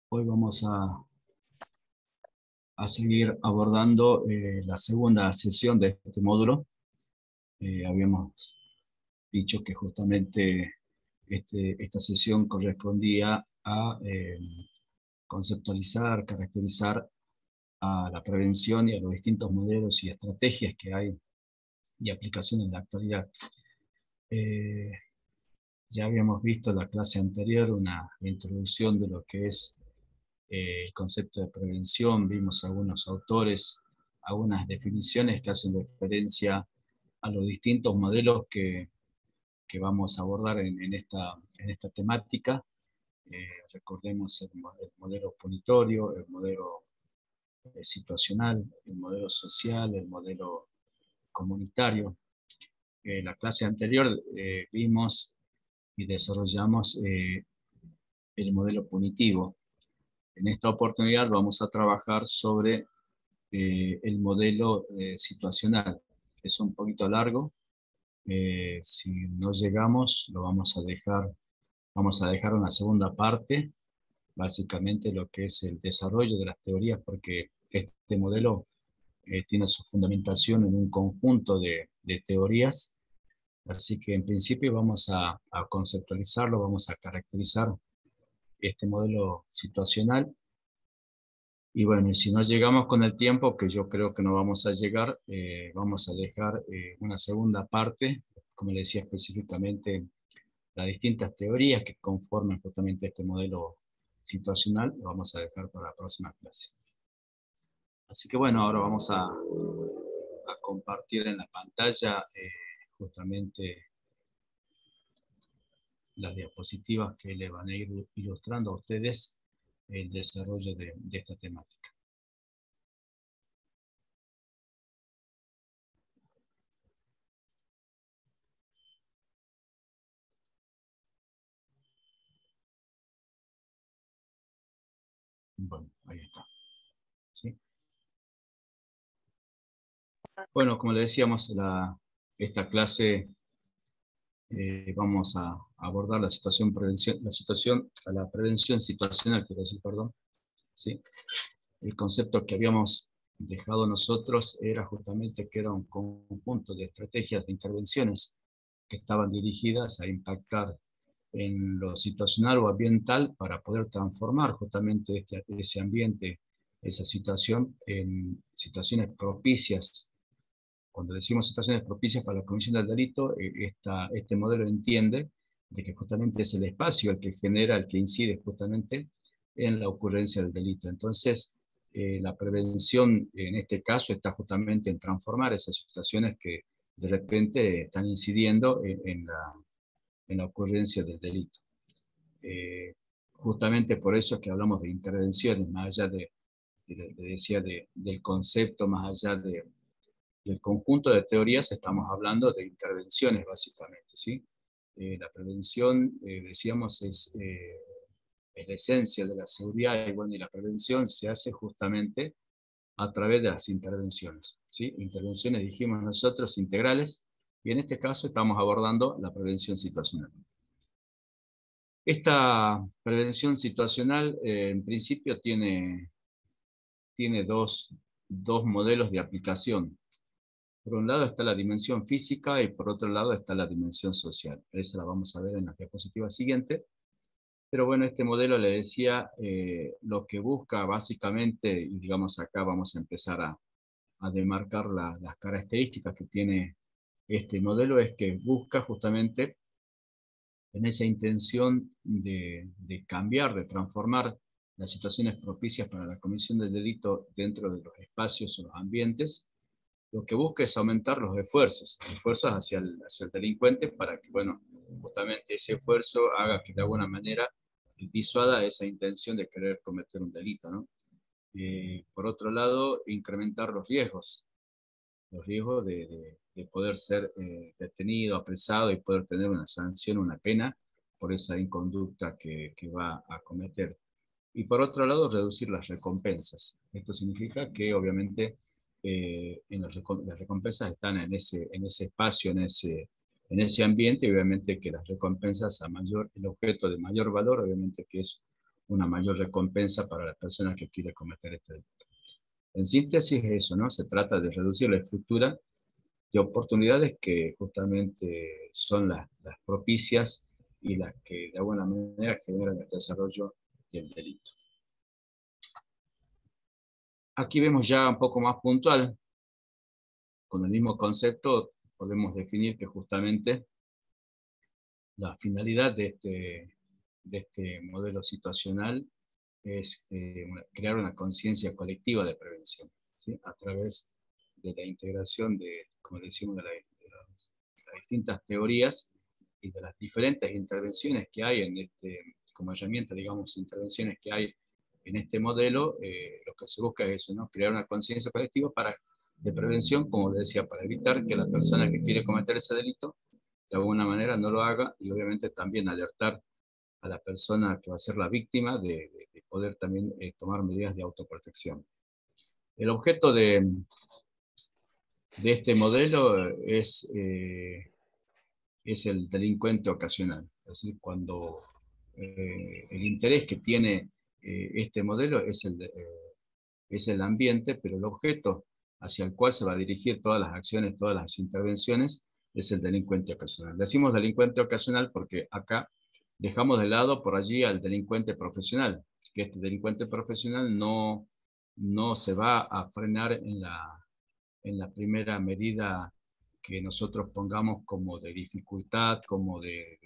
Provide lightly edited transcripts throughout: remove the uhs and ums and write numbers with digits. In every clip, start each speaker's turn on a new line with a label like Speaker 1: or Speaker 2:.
Speaker 1: Hoy vamos a seguir abordando la segunda sesión de este módulo. Habíamos dicho que justamente esta sesión correspondía a conceptualizar, caracterizar a la prevención y a los distintos modelos y estrategias que hay de aplicación en la actualidad. Ya habíamos visto en la clase anterior una introducción de lo que es el concepto de prevención, vimos algunos autores, algunas definiciones que hacen referencia a los distintos modelos que vamos a abordar en esta temática. Recordemos el modelo punitorio, el modelo situacional, el modelo social, el modelo comunitario. En la clase anterior vimos y desarrollamos el modelo punitivo. En esta oportunidad vamos a trabajar sobre el modelo situacional. Es un poquito largo. Si no llegamos, vamos a dejar una segunda parte, básicamente lo que es el desarrollo de las teorías, porque este modelo tiene su fundamentación en un conjunto de teorías, así que en principio vamos a conceptualizarlo, vamos a caracterizar este modelo situacional. Y bueno, y si no llegamos con el tiempo, que yo creo que no vamos a llegar, vamos a dejar una segunda parte, como le decía específicamente, las distintas teorías que conforman justamente este modelo situacional, lo vamos a dejar para la próxima clase. Así que bueno, ahora vamos a compartir en la pantalla justamente las diapositivas que le van a ir ilustrando a ustedes el desarrollo de esta temática. Bueno, ahí está. ¿Sí? Bueno, como le decíamos, esta clase vamos a abordar la situación la prevención situacional, quiero decir, perdón. ¿Sí? El concepto que habíamos dejado nosotros era justamente que era un conjunto de estrategias de intervenciones que estaban dirigidas a impactar en lo situacional o ambiental para poder transformar justamente ese ambiente, esa situación, en situaciones propicias. Cuando decimos situaciones propicias para la comisión del delito, este modelo entiende de que justamente es el espacio el que genera, el que incide justamente en la ocurrencia del delito. Entonces, la prevención en este caso está justamente en transformar esas situaciones que de repente están incidiendo en la ocurrencia del delito. Justamente por eso es que hablamos de intervenciones, más allá del concepto, más allá del conjunto de teorías, estamos hablando de intervenciones básicamente, ¿sí? La prevención, decíamos, es la esencia de la seguridad, y bueno, y la prevención se hace justamente a través de las intervenciones, ¿sí? Intervenciones, dijimos nosotros, integrales, y en este caso estamos abordando la prevención situacional. Esta prevención situacional, en principio, tiene dos modelos de aplicación. Por un lado está la dimensión física y por otro lado está la dimensión social. Esa la vamos a ver en la diapositiva siguiente. Pero bueno, este modelo le decía, lo que busca básicamente, y digamos acá vamos a empezar a demarcar las características que tiene este modelo, es que busca justamente en esa intención de cambiar, de transformar las situaciones propicias para la comisión del delito dentro de los espacios o los ambientes. Lo que busca es aumentar los esfuerzos hacia el delincuente para que, bueno, justamente ese esfuerzo haga que de alguna manera disuada esa intención de querer cometer un delito, ¿no? Por otro lado, incrementar los riesgos de poder ser detenido, apresado y poder tener una sanción, una pena por esa inconducta que va a cometer. Y por otro lado, reducir las recompensas. Esto significa que obviamente las recompensas están en ese espacio, en ese ambiente, y obviamente que las recompensas el objeto de mayor valor, obviamente que es una mayor recompensa para la persona que quiere cometer este delito. En síntesis es eso, ¿no? Se trata de reducir la estructura de oportunidades que justamente son las propicias y las que de alguna manera generan el desarrollo del delito. Aquí vemos ya un poco más puntual, con el mismo concepto, podemos definir que justamente la finalidad de este modelo situacional es crear una conciencia colectiva de prevención, ¿sí? A través de la integración de, como decimos, de las distintas teorías y de las diferentes intervenciones que hay en como herramienta, digamos, intervenciones que hay en este modelo, lo que se busca es eso, ¿no? Crear una conciencia colectiva de prevención, como decía, para evitar que la persona que quiere cometer ese delito de alguna manera no lo haga, y obviamente también alertar a la persona que va a ser la víctima de poder también tomar medidas de autoprotección. El objeto de este modelo es el delincuente ocasional, es decir, cuando el interés que tiene este modelo es el ambiente, pero el objeto hacia el cual se va a dirigir todas las acciones, todas las intervenciones, es el delincuente ocasional. Decimos delincuente ocasional porque acá dejamos de lado por allí al delincuente profesional, que este delincuente profesional no se va a frenar en la primera medida que nosotros pongamos como de dificultad, como de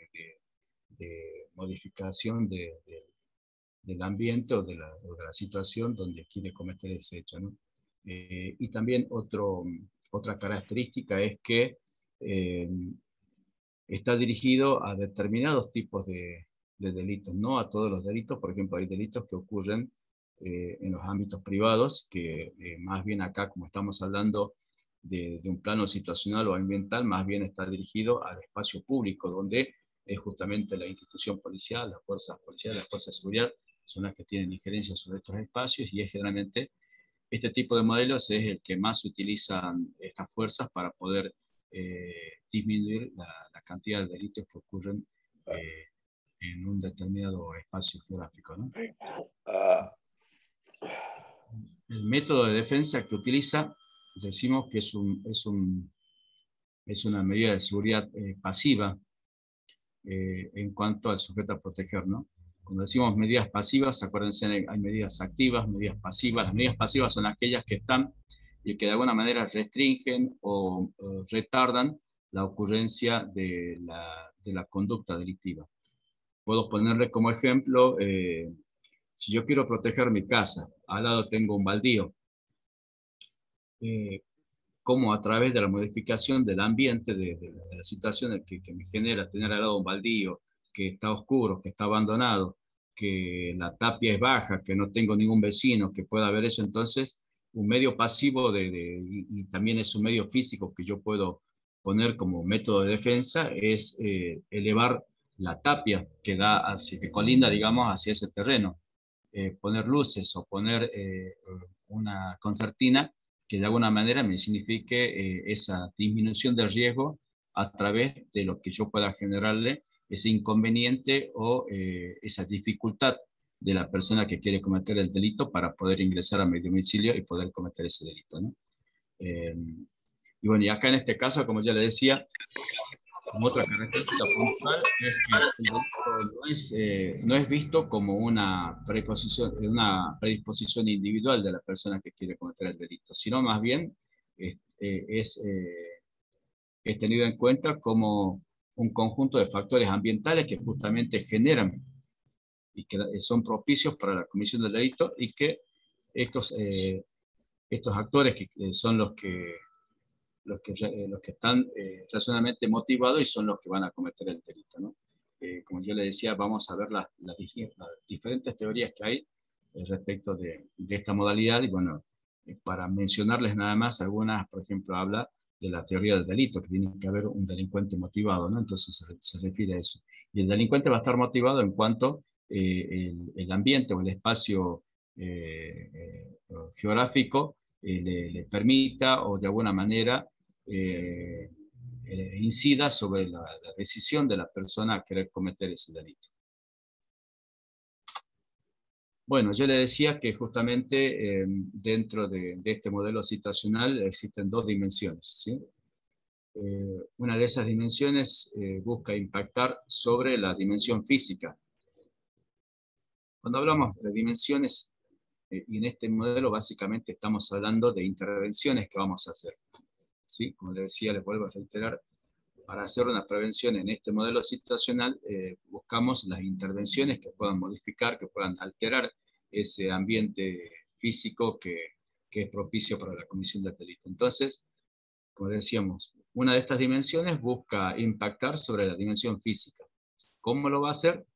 Speaker 1: modificación del ambiente o de la situación donde quiere cometer ese hecho, ¿no? Y también otra característica es que eh, está dirigido a determinados tipos de delitos, no a todos los delitos. Por ejemplo, hay delitos que ocurren en los ámbitos privados, que más bien acá, como estamos hablando de un plano situacional o ambiental, más bien está dirigido al espacio público, donde es justamente la institución policial, las fuerzas policiales, las fuerzas de seguridad, son las que tienen injerencia sobre estos espacios, y es generalmente este tipo de modelos es el que más utilizan estas fuerzas para poder disminuir la cantidad de delitos que ocurren eh, en un determinado espacio geográfico, ¿no? El método de defensa que utiliza, decimos que es una medida de seguridad pasiva en cuanto al sujeto a proteger, ¿no? Cuando decimos medidas pasivas, acuérdense, hay medidas activas, medidas pasivas. Las medidas pasivas son aquellas que están y que de alguna manera restringen o retardan la ocurrencia de la conducta delictiva. Puedo ponerle como ejemplo, si yo quiero proteger mi casa, al lado tengo un baldío, cómo a través de la modificación del ambiente, de la situación que me genera tener al lado un baldío, que está oscuro, que está abandonado, que la tapia es baja, que no tengo ningún vecino que pueda ver eso. Entonces un medio pasivo y también es un medio físico que yo puedo poner como método de defensa, es elevar la tapia que colinda, digamos, hacia ese terreno. Poner luces o poner una concertina que de alguna manera me signifique esa disminución del riesgo a través de lo que yo pueda generarle ese inconveniente o esa dificultad de la persona que quiere cometer el delito para poder ingresar a mi domicilio y poder cometer ese delito, ¿no? Y bueno, y acá en este caso, como ya le decía, como otra característica puntual es que el delito no es visto como una predisposición individual de la persona que quiere cometer el delito, sino más bien es tenido en cuenta como un conjunto de factores ambientales que justamente generan y que son propicios para la comisión del delito, y que estos actores que son los que están razonablemente motivados y son los que van a cometer el delito, ¿no? Como yo le decía, vamos a ver las diferentes teorías que hay respecto de esta modalidad, y bueno, para mencionarles nada más algunas, por ejemplo, habla de la teoría del delito, que tiene que haber un delincuente motivado, ¿no? Entonces se refiere a eso. Y el delincuente va a estar motivado en cuanto el ambiente o el espacio geográfico le permita o de alguna manera incida sobre la decisión de la persona a querer cometer ese delito. Bueno, yo le decía que justamente dentro de este modelo situacional existen dos dimensiones, ¿sí? Una de esas dimensiones busca impactar sobre la dimensión física. Cuando hablamos de dimensiones, y en este modelo básicamente estamos hablando de intervenciones que vamos a hacer, ¿sí? Como le decía, les vuelvo a reiterar, para hacer una prevención en este modelo situacional, buscamos las intervenciones que puedan modificar, que puedan alterar ese ambiente físico que es propicio para la comisión del delito. Entonces, como decíamos, una de estas dimensiones busca impactar sobre la dimensión física. ¿Cómo lo va a hacer?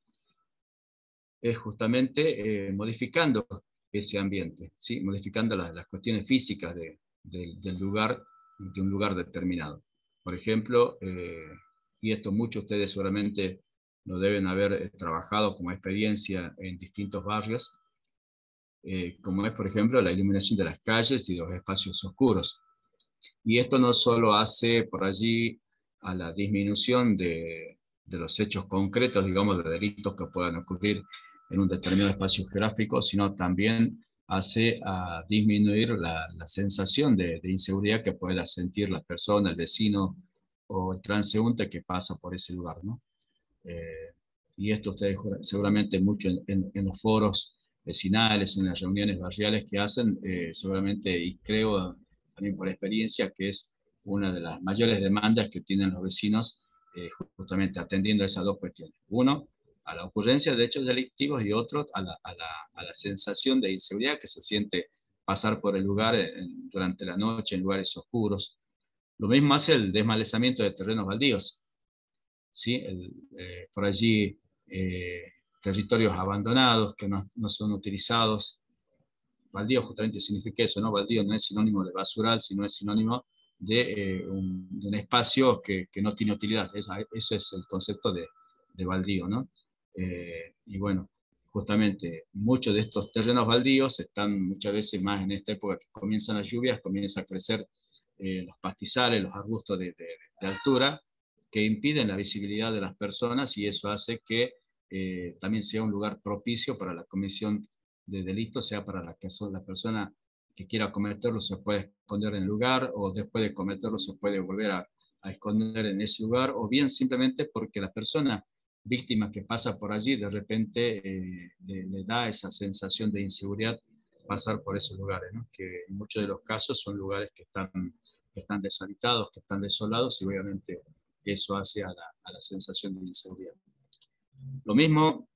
Speaker 1: Es justamente modificando ese ambiente, ¿sí? Modificando las cuestiones físicas del lugar, de un lugar determinado. Por ejemplo, y esto muchos de ustedes seguramente lo deben haber trabajado como experiencia en distintos barrios, como es, por ejemplo, la iluminación de las calles y los espacios oscuros. Y esto no solo hace por allí a la disminución de los hechos concretos, digamos, de delitos que puedan ocurrir en un determinado espacio geográfico, sino también hace a disminuir la sensación de inseguridad que pueda sentir la persona, el vecino o el transeúnte que pasa por ese lugar, ¿no? Eh, y esto ustedes seguramente mucho en los foros vecinales, en las reuniones barriales que hacen, seguramente, y creo también por experiencia, que es una de las mayores demandas que tienen los vecinos, justamente atendiendo a esas dos cuestiones. Uno, a la ocurrencia de hechos delictivos, y otro, a la sensación de inseguridad que se siente pasar por el lugar durante la noche en lugares oscuros. Lo mismo hace el desmalezamiento de terrenos baldíos. ¿Sí? Por allí territorios abandonados que no son utilizados. Baldío justamente significa eso, ¿no? Baldío no es sinónimo de basural, sino es sinónimo de un espacio que no tiene utilidad. Eso es el concepto de baldío, ¿no? Y bueno, justamente muchos de estos terrenos baldíos están muchas veces más en esta época que comienzan las lluvias, comienzan a crecer los pastizales, los arbustos de altura, que impiden la visibilidad de las personas, y eso hace que también sea un lugar propicio para la comisión de delitos, sea para la persona que quiera cometerlo se puede esconder en el lugar, o después de cometerlo se puede volver a esconder en ese lugar, o bien simplemente porque la persona víctima que pasa por allí de repente le da esa sensación de inseguridad pasar por esos lugares, ¿no? Que en muchos de los casos son lugares que están deshabitados, que están desolados, y obviamente eso hace a la sensación de inseguridad. Lo mismo,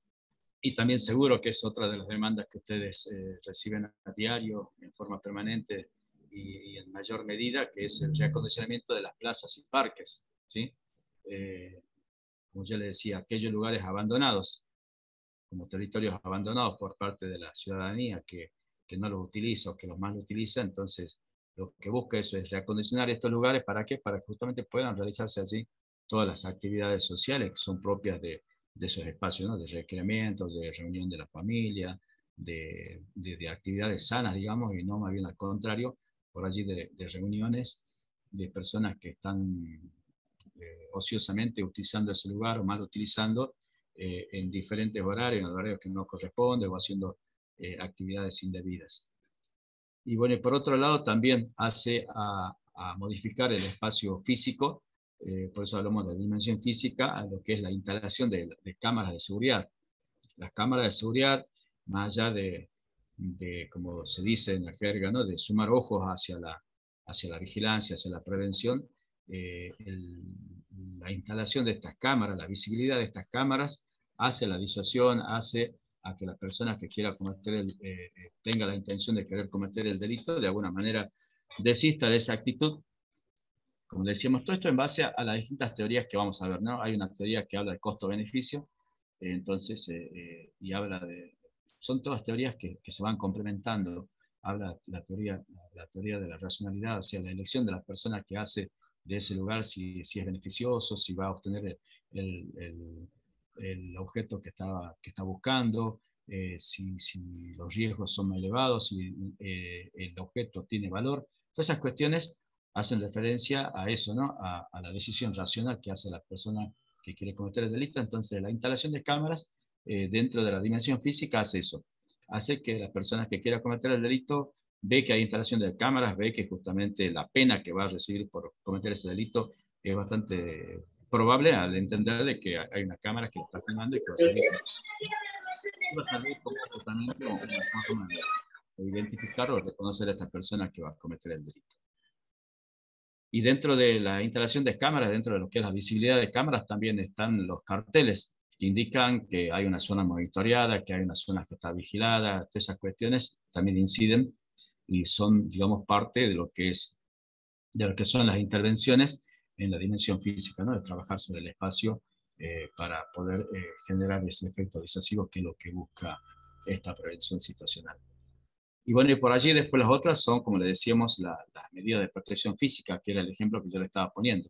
Speaker 1: y también seguro que es otra de las demandas que ustedes reciben a diario, en forma permanente y en mayor medida, que es el reacondicionamiento de las plazas y parques, ¿sí? Como yo le decía, aquellos lugares abandonados, como territorios abandonados por parte de la ciudadanía que no los utiliza o que los más lo utiliza. Entonces lo que busca eso es reacondicionar estos lugares. ¿Para qué? Para que justamente puedan realizarse allí todas las actividades sociales que son propias de esos espacios, ¿no? De recreamiento, de reunión de la familia, de actividades sanas, digamos, y no más bien al contrario, por allí de reuniones de personas que están ociosamente utilizando ese lugar o mal utilizando en diferentes horarios, en horarios que no corresponden, o haciendo actividades indebidas. Y bueno, y por otro lado también hace a modificar el espacio físico, por eso hablamos de dimensión física, a lo que es la instalación de cámaras de seguridad. Las cámaras de seguridad, más allá como se dice en la jerga, ¿no? De sumar ojos hacia la vigilancia, hacia la prevención, la instalación de estas cámaras, la visibilidad de estas cámaras, hace la disuasión, hace a que la persona que quiera cometer tenga la intención de querer cometer el delito, de alguna manera desista de esa actitud. Como decíamos, todo esto en base a las distintas teorías que vamos a ver, ¿no? Hay una teoría que habla de costo-beneficio, entonces, y habla de... Son todas teorías que se van complementando. Habla la teoría de la racionalidad, o sea, la elección de la persona que hace de ese lugar, si es beneficioso, si va a obtener el objeto que está buscando, si los riesgos son elevados, si el objeto tiene valor. Todas esas cuestiones hacen referencia a eso, ¿no? A la decisión racional que hace la persona que quiere cometer el delito. Entonces, la instalación de cámaras dentro de la dimensión física hace eso, hace que la persona que quiera cometer el delito ve que hay instalación de cámaras, ve que justamente la pena que va a recibir por cometer ese delito es bastante probable al entender de que hay una cámara que lo está filmando y que va a salir como justamente una forma de identificar o reconocer a esta persona que va a cometer el delito. Y dentro de la instalación de cámaras, dentro de lo que es la visibilidad de cámaras, también están los carteles que indican que hay una zona monitoreada, que hay una zona que está vigilada. Todas esas cuestiones también inciden y son, digamos, parte de lo que es, de lo que son las intervenciones en la dimensión física, ¿no? De trabajar sobre el espacio para poder generar ese efecto disuasivo que es lo que busca esta prevención situacional. Y bueno, y por allí después las otras son, como le decíamos, las medidas de protección física, que era el ejemplo que yo le estaba poniendo.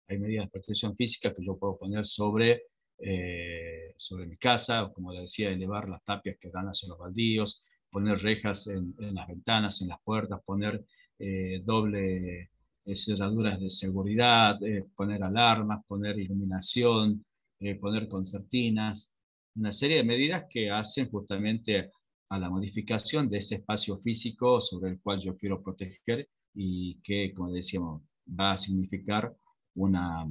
Speaker 1: Hay medidas de protección física que yo puedo poner sobre mi casa, o como le decía, elevar las tapias que dan hacia los baldíos, poner rejas en las ventanas, en las puertas, poner doble cerraduras de seguridad, poner alarmas, poner iluminación, poner concertinas, una serie de medidas que hacen justamente a la modificación de ese espacio físico sobre el cual yo quiero proteger y que, como decíamos, va a significar una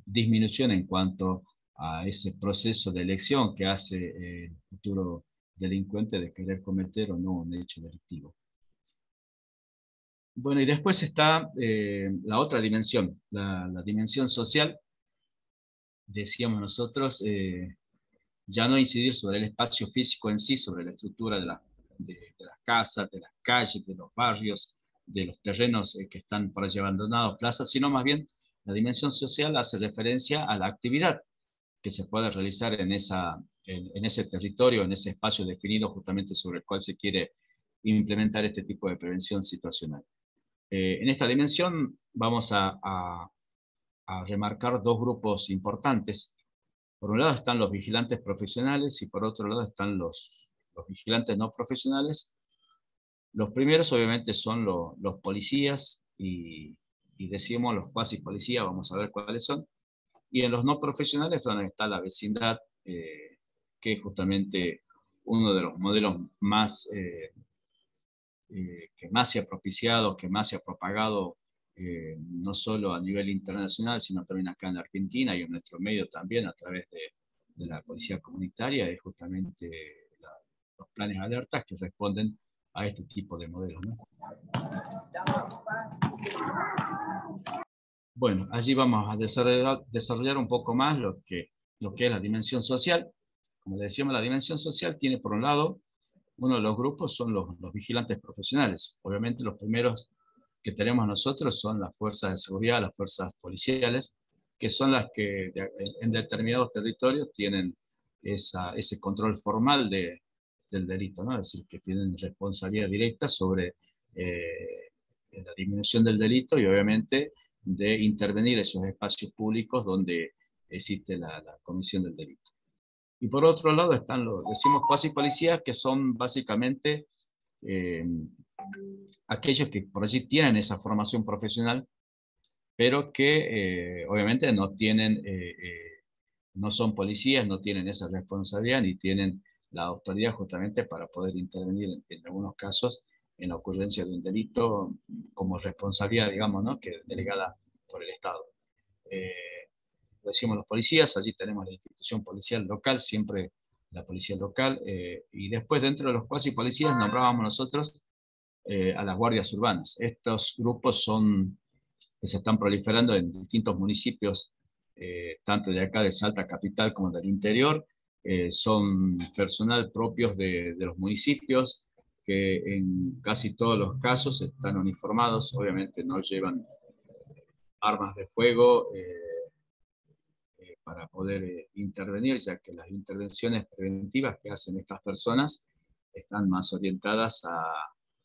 Speaker 1: disminución en cuanto a ese proceso de elección que hace el futuro delincuente de querer cometer o no un hecho delictivo. Bueno, y después está la otra dimensión, la dimensión social. Decíamos nosotros, ya no incidir sobre el espacio físico en sí, sobre la estructura de las casas, de las calles, de los barrios, de los terrenos que están por allí abandonados, plazas, sino más bien la dimensión social hace referencia a la actividad que se puede realizar en ese territorio, en ese espacio definido justamente sobre el cual se quiere implementar este tipo de prevención situacional. En esta dimensión vamos a remarcar dos grupos importantes. Por un lado están los vigilantes profesionales y por otro lado están los vigilantes no profesionales. Los primeros obviamente son los policías y decimos los cuasi policías, vamos a ver cuáles son. Y en los no profesionales donde está la vecindad, que es justamente uno de los modelos más, que más se ha propiciado, que más se ha propagado, no solo a nivel internacional, sino también acá en Argentina y en nuestro medio también a través de la policía comunitaria, es justamente los planes alertas que responden a este tipo de modelos, ¿no? Bueno, allí vamos a desarrollar un poco más lo que es la dimensión social. Como le decíamos, la dimensión social tiene por un lado, uno de los grupos son los vigilantes profesionales. Obviamente los primeros que tenemos nosotros son las fuerzas de seguridad, las fuerzas policiales, que son las que en determinados territorios tienen ese control formal del delito, ¿no? Es decir, que tienen responsabilidad directa sobre la disminución del delito y obviamente de intervenir esos espacios públicos donde existe la comisión del delito. Y por otro lado están los, decimos, cuasi policías, que son básicamente aquellos que por allí tienen esa formación profesional, pero que obviamente no tienen, no son policías, no tienen esa responsabilidad, ni tienen la autoridad justamente para poder intervenir en algunos casos en la ocurrencia de un delito como responsabilidad, digamos, ¿no? Que es delegada por el Estado. Decimos los policías, allí tenemos la institución policial local, siempre la policía local, y después dentro de los cuasi policías nombrábamos nosotros a las guardias urbanas. Estos grupos que se están proliferando en distintos municipios, tanto de acá de Salta capital como del interior, son personal propios de los municipios, que en casi todos los casos están uniformados, obviamente no llevan armas de fuego, para poder intervenir, ya que las intervenciones preventivas que hacen estas personas están más orientadas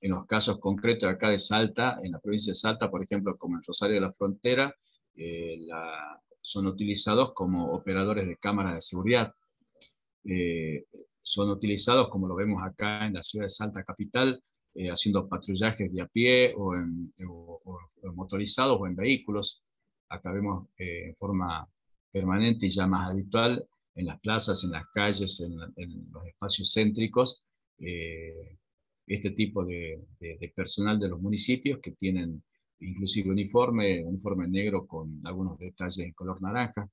Speaker 1: en los casos concretos de acá de Salta, en la provincia de Salta, por ejemplo, como en Rosario de la Frontera, son utilizados como operadores de cámaras de seguridad. Son utilizados, como lo vemos acá en la ciudad de Salta capital, haciendo patrullajes de a pie o motorizados o en vehículos. Acá vemos en forma permanente y ya más habitual en las plazas, en las calles, en los espacios céntricos, este tipo de personal de los municipios que tienen inclusive uniforme negro con algunos detalles en color naranja.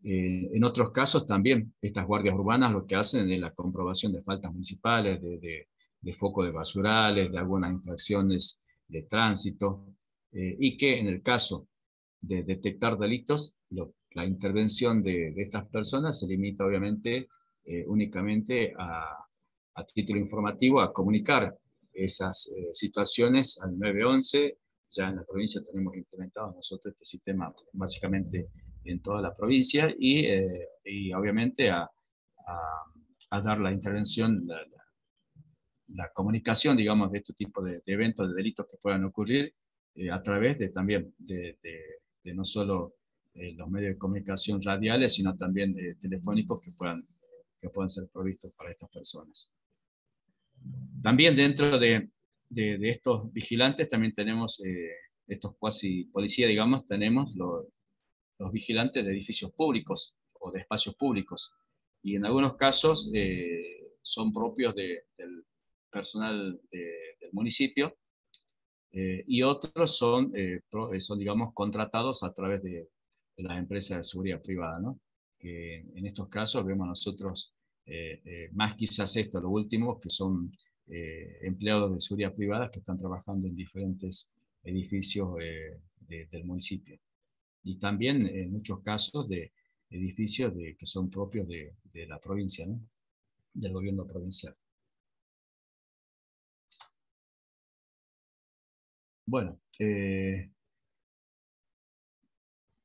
Speaker 1: En otros casos también, estas guardias urbanas lo que hacen es la comprobación de faltas municipales, de foco de basurales, de algunas infracciones de tránsito, y que en el caso de detectar delitos, la intervención de estas personas se limita obviamente únicamente a título informativo a comunicar esas situaciones al 911. Ya en la provincia tenemos implementado nosotros este sistema básicamente en toda la provincia y obviamente a dar la intervención, la comunicación, digamos, de este tipo de eventos, de delitos que puedan ocurrir a través de también de no solo los medios de comunicación radiales, sino también telefónicos que puedan ser provistos para estas personas. También dentro de estos vigilantes también tenemos estos cuasi policía, digamos, tenemos los vigilantes de edificios públicos o de espacios públicos. Y en algunos casos son propios del personal del municipio y otros son, digamos, contratados a través de las empresas de seguridad privada, ¿no? Que en estos casos vemos nosotros, más quizás esto, lo último, que son empleados de seguridad privada que están trabajando en diferentes edificios del municipio. Y también en muchos casos de edificios que son propios de la provincia, ¿no? Del gobierno provincial. Bueno,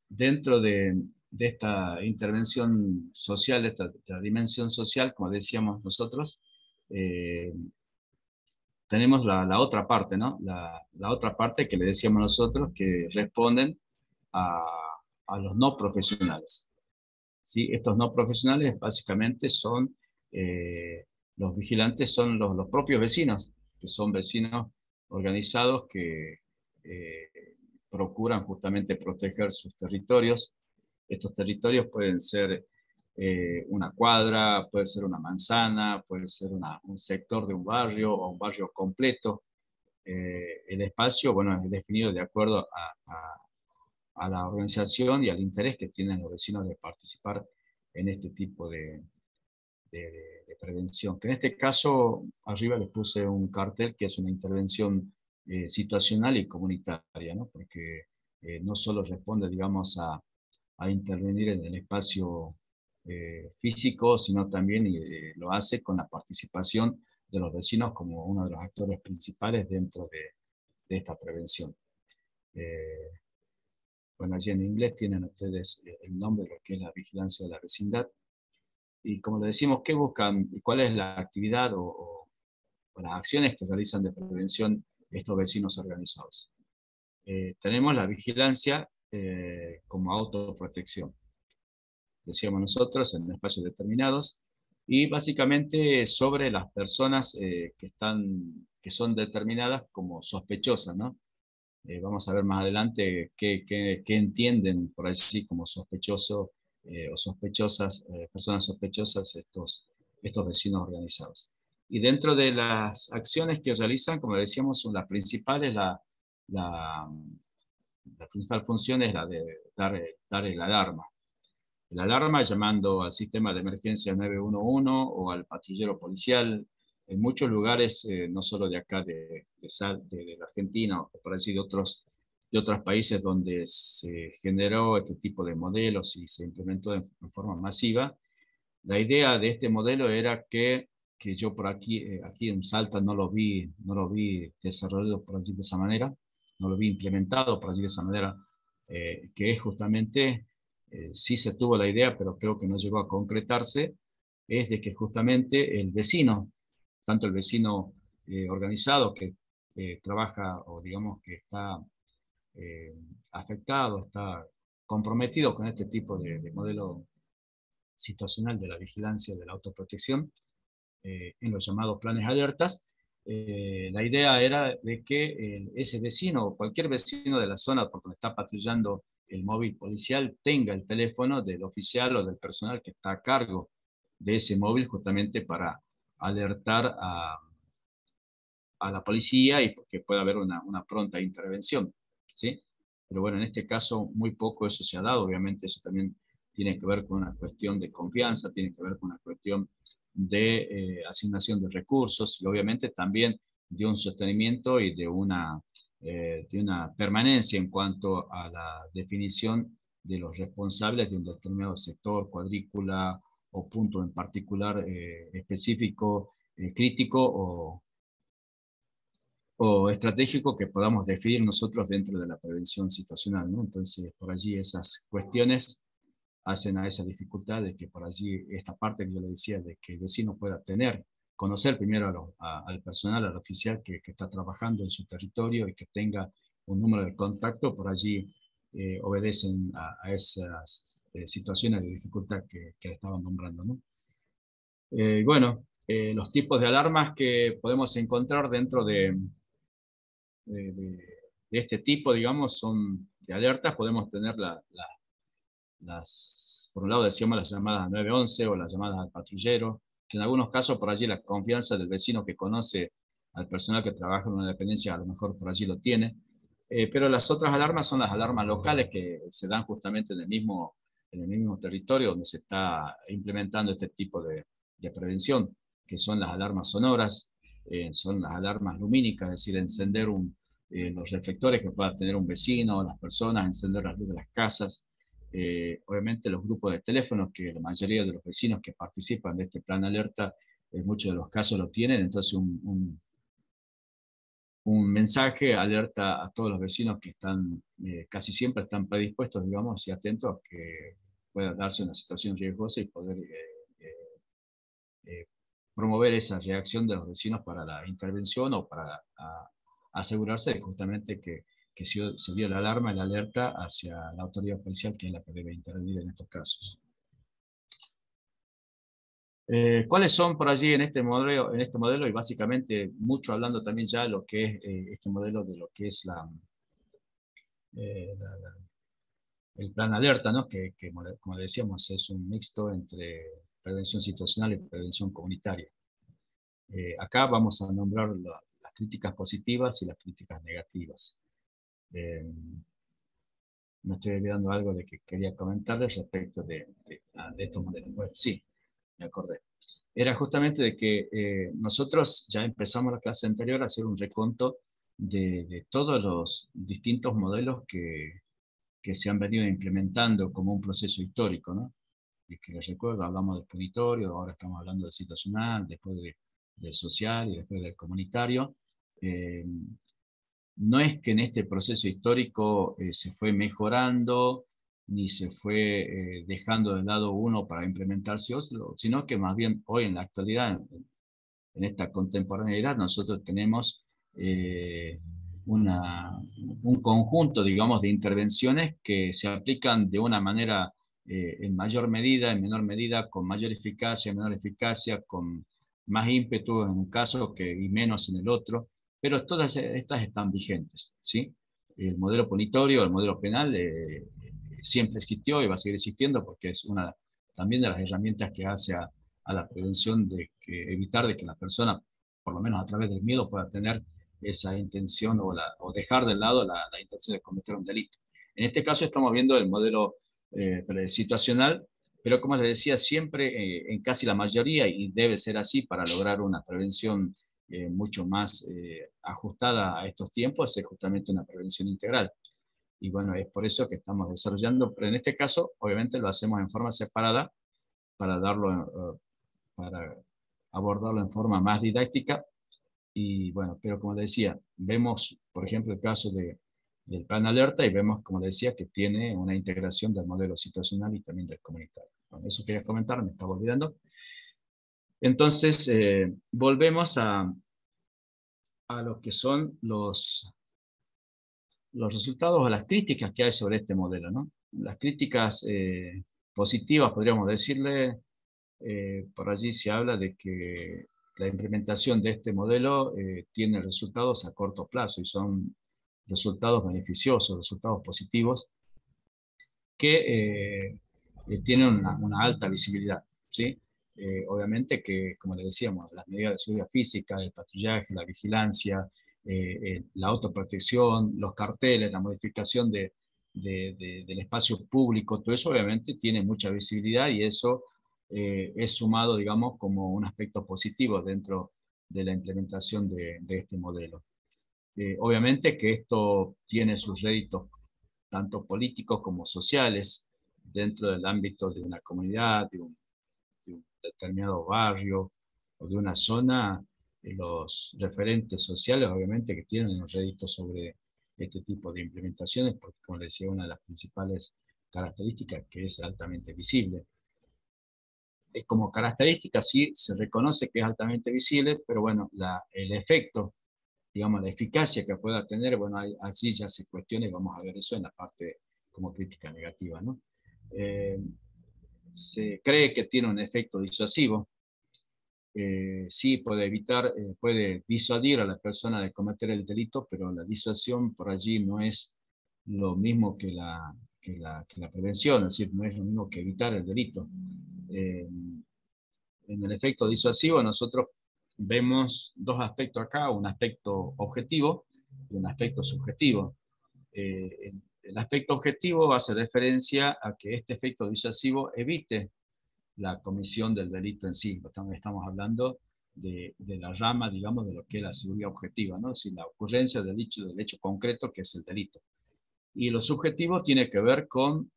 Speaker 1: dentro de esta intervención social, de esta dimensión social, como decíamos nosotros, tenemos la otra parte, ¿no? La otra parte que le decíamos nosotros, que responden a, a los no profesionales. ¿Sí? Estos no profesionales básicamente son, los vigilantes son los propios vecinos, que son vecinos organizados que eh, procuran justamente proteger sus territorios. Estos territorios pueden ser una cuadra, puede ser una manzana, puede ser un sector de un barrio o un barrio completo. El espacio, bueno, es definido de acuerdo a la organización y al interés que tienen los vecinos de participar en este tipo de prevención. Que en este caso, arriba les puse un cartel que es una intervención situacional y comunitaria, ¿no? Porque no solo responde, digamos, a intervenir en el espacio físico, sino también lo hace con la participación de los vecinos como uno de los actores principales dentro de esta prevención. Bueno, allí en inglés tienen ustedes el nombre de lo que es la vigilancia de la vecindad. Y como le decimos, ¿qué buscan y cuál es la actividad o las acciones que realizan de prevención estos vecinos organizados? Tenemos la vigilancia como autoprotección. Decíamos nosotros, en espacios determinados, y básicamente sobre las personas que son determinadas como sospechosas, ¿no? Vamos a ver más adelante qué entienden por allí como sospechoso o sospechosas, personas sospechosas estos vecinos organizados. Y dentro de las acciones que realizan, como decíamos, las principales, la, la principal función es la de dar el alarma. El alarma llamando al sistema de emergencia 911 o al patrullero policial. En muchos lugares, no solo de acá, de la Argentina, o por así de otros países donde se generó este tipo de modelos y se implementó en forma masiva, la idea de este modelo era que yo por aquí en Salta no lo vi desarrollado por allí de esa manera, no lo vi implementado por allí de esa manera, que es justamente, sí se tuvo la idea, pero creo que no llegó a concretarse, es de que justamente el vecino, tanto el vecino organizado que trabaja o digamos que está eh, afectado, está comprometido con este tipo de modelo situacional de la vigilancia de la autoprotección en los llamados planes alertas. La idea era de que ese vecino o cualquier vecino de la zona por donde está patrullando el móvil policial tenga el teléfono del oficial o del personal que está a cargo de ese móvil, justamente para alertar a la policía y que pueda haber una pronta intervención, ¿sí? Pero bueno, en este caso muy poco eso se ha dado. Obviamente eso también tiene que ver con una cuestión de confianza, tiene que ver con una cuestión de asignación de recursos y obviamente también de un sostenimiento y de una permanencia en cuanto a la definición de los responsables de un determinado sector, cuadrícula o punto en particular específico, crítico o estratégico que podamos definir nosotros dentro de la prevención situacional, ¿no? Entonces, por allí esas cuestiones hacen a esa dificultad de que por allí esta parte que yo le decía, de que el vecino pueda conocer primero al personal, al oficial que está trabajando en su territorio y que tenga un número de contacto, por allí obedecen a esas situaciones de dificultad que estaban nombrando, ¿no? Bueno, los tipos de alarmas que podemos encontrar dentro de este tipo, digamos, son de alertas. Podemos tener por un lado decíamos las llamadas 911 o las llamadas al patrullero, que en algunos casos por allí la confianza del vecino que conoce al personal que trabaja en una dependencia a lo mejor por allí lo tiene. Pero las otras alarmas son las alarmas locales que se dan justamente en el mismo territorio donde se está implementando este tipo de prevención, que son las alarmas sonoras, son las alarmas lumínicas, es decir, encender los reflectores que pueda tener un vecino, las personas, encender las luces de las casas. Obviamente los grupos de teléfonos, que la mayoría de los vecinos que participan de este plan alerta, en muchos de los casos lo tienen, entonces un mensaje alerta a todos los vecinos que están, casi siempre están predispuestos, digamos, y atentos a que pueda darse una situación riesgosa y poder eh, promover esa reacción de los vecinos para la intervención o para asegurarse de justamente que se dio la alarma y la alerta hacia la autoridad policial, que es la que debe intervenir en estos casos. ¿Cuáles son por allí en este modelo y básicamente mucho hablando también ya de lo que es este modelo de lo que es eh, la- la- el plan alerta, ¿no? Que, como decíamos, es un mixto entre prevención situacional y prevención comunitaria. Acá vamos a nombrar las críticas positivas y las críticas negativas. Eh, Me estoy olvidando algo de que quería comentarles respecto de estos modelos. Bueno, sí, me acordé. Era justamente de que nosotros ya empezamos la clase anterior a hacer un reconto de todos los distintos modelos que se han venido implementando como un proceso histórico, ¿no? Y que les recuerdo, hablamos del punitorio, ahora estamos hablando del situacional, después del social y después del comunitario. Eh, no es que en este proceso histórico se fue mejorando, ni se fue dejando de lado uno para implementarse otro, sino que más bien hoy en la actualidad, en esta contemporaneidad, nosotros tenemos eh, un conjunto, digamos, de intervenciones que se aplican de una manera en mayor medida, en menor medida, con mayor eficacia, menor eficacia, con más ímpetu en un caso y menos en el otro, pero todas estas están vigentes, ¿sí? El modelo punitorio, el modelo penal, siempre existió y va a seguir existiendo porque es una también de las herramientas que hace a la prevención de evitar de que la persona, por lo menos a través del miedo, pueda tener esa intención o dejar de lado la intención de cometer un delito. En este caso estamos viendo el modelo situacional, pero como les decía, siempre en casi la mayoría, y debe ser así para lograr una prevención mucho más ajustada a estos tiempos, es justamente una prevención integral. Y bueno, es por eso que estamos desarrollando, pero en este caso, obviamente lo hacemos en forma separada para para abordarlo en forma más didáctica. Y bueno, pero como le decía, vemos, por ejemplo, el caso del plan alerta y vemos, como le decía, que tiene una integración del modelo situacional y también del comunitario. Bueno, eso quería comentar, me estaba olvidando. Entonces, volvemos a lo que son los resultados o las críticas que hay sobre este modelo, ¿no? Las críticas positivas, podríamos decirle, por allí se habla de que la implementación de este modelo tiene resultados a corto plazo y son resultados beneficiosos, resultados positivos, que tienen una alta visibilidad, ¿sí? Obviamente que, como le decíamos, las medidas de seguridad física, el patrullaje, la vigilancia, la autoprotección, los carteles, la modificación del espacio público, todo eso obviamente tiene mucha visibilidad y eso es sumado, digamos, como un aspecto positivo dentro de la implementación de este modelo. Obviamente que esto tiene sus réditos tanto políticos como sociales dentro del ámbito de una comunidad, de un determinado barrio o de una zona. Los referentes sociales obviamente que tienen un rédito sobre este tipo de implementaciones, porque como les decía, una de las principales características que es altamente visible. Como característica sí se reconoce que es altamente visible, pero bueno, el efecto, digamos, la eficacia que pueda tener, bueno, allí ya se cuestiona y vamos a ver eso en la parte como crítica negativa, ¿no? Eh, Se cree que tiene un efecto disuasivo, sí puede evitar, puede disuadir a la persona de cometer el delito, pero la disuasión por allí no es lo mismo que la prevención, es decir, no es lo mismo que evitar el delito. Eh, en el efecto disuasivo nosotros vemos dos aspectos acá, un aspecto objetivo y un aspecto subjetivo. El aspecto objetivo hace referencia a que este efecto disuasivo evite la comisión del delito en sí. Estamos hablando de la rama, digamos, de lo que es la seguridad objetiva, ¿no? Es decir, la ocurrencia del hecho concreto que es el delito. Y lo subjetivo tiene que ver con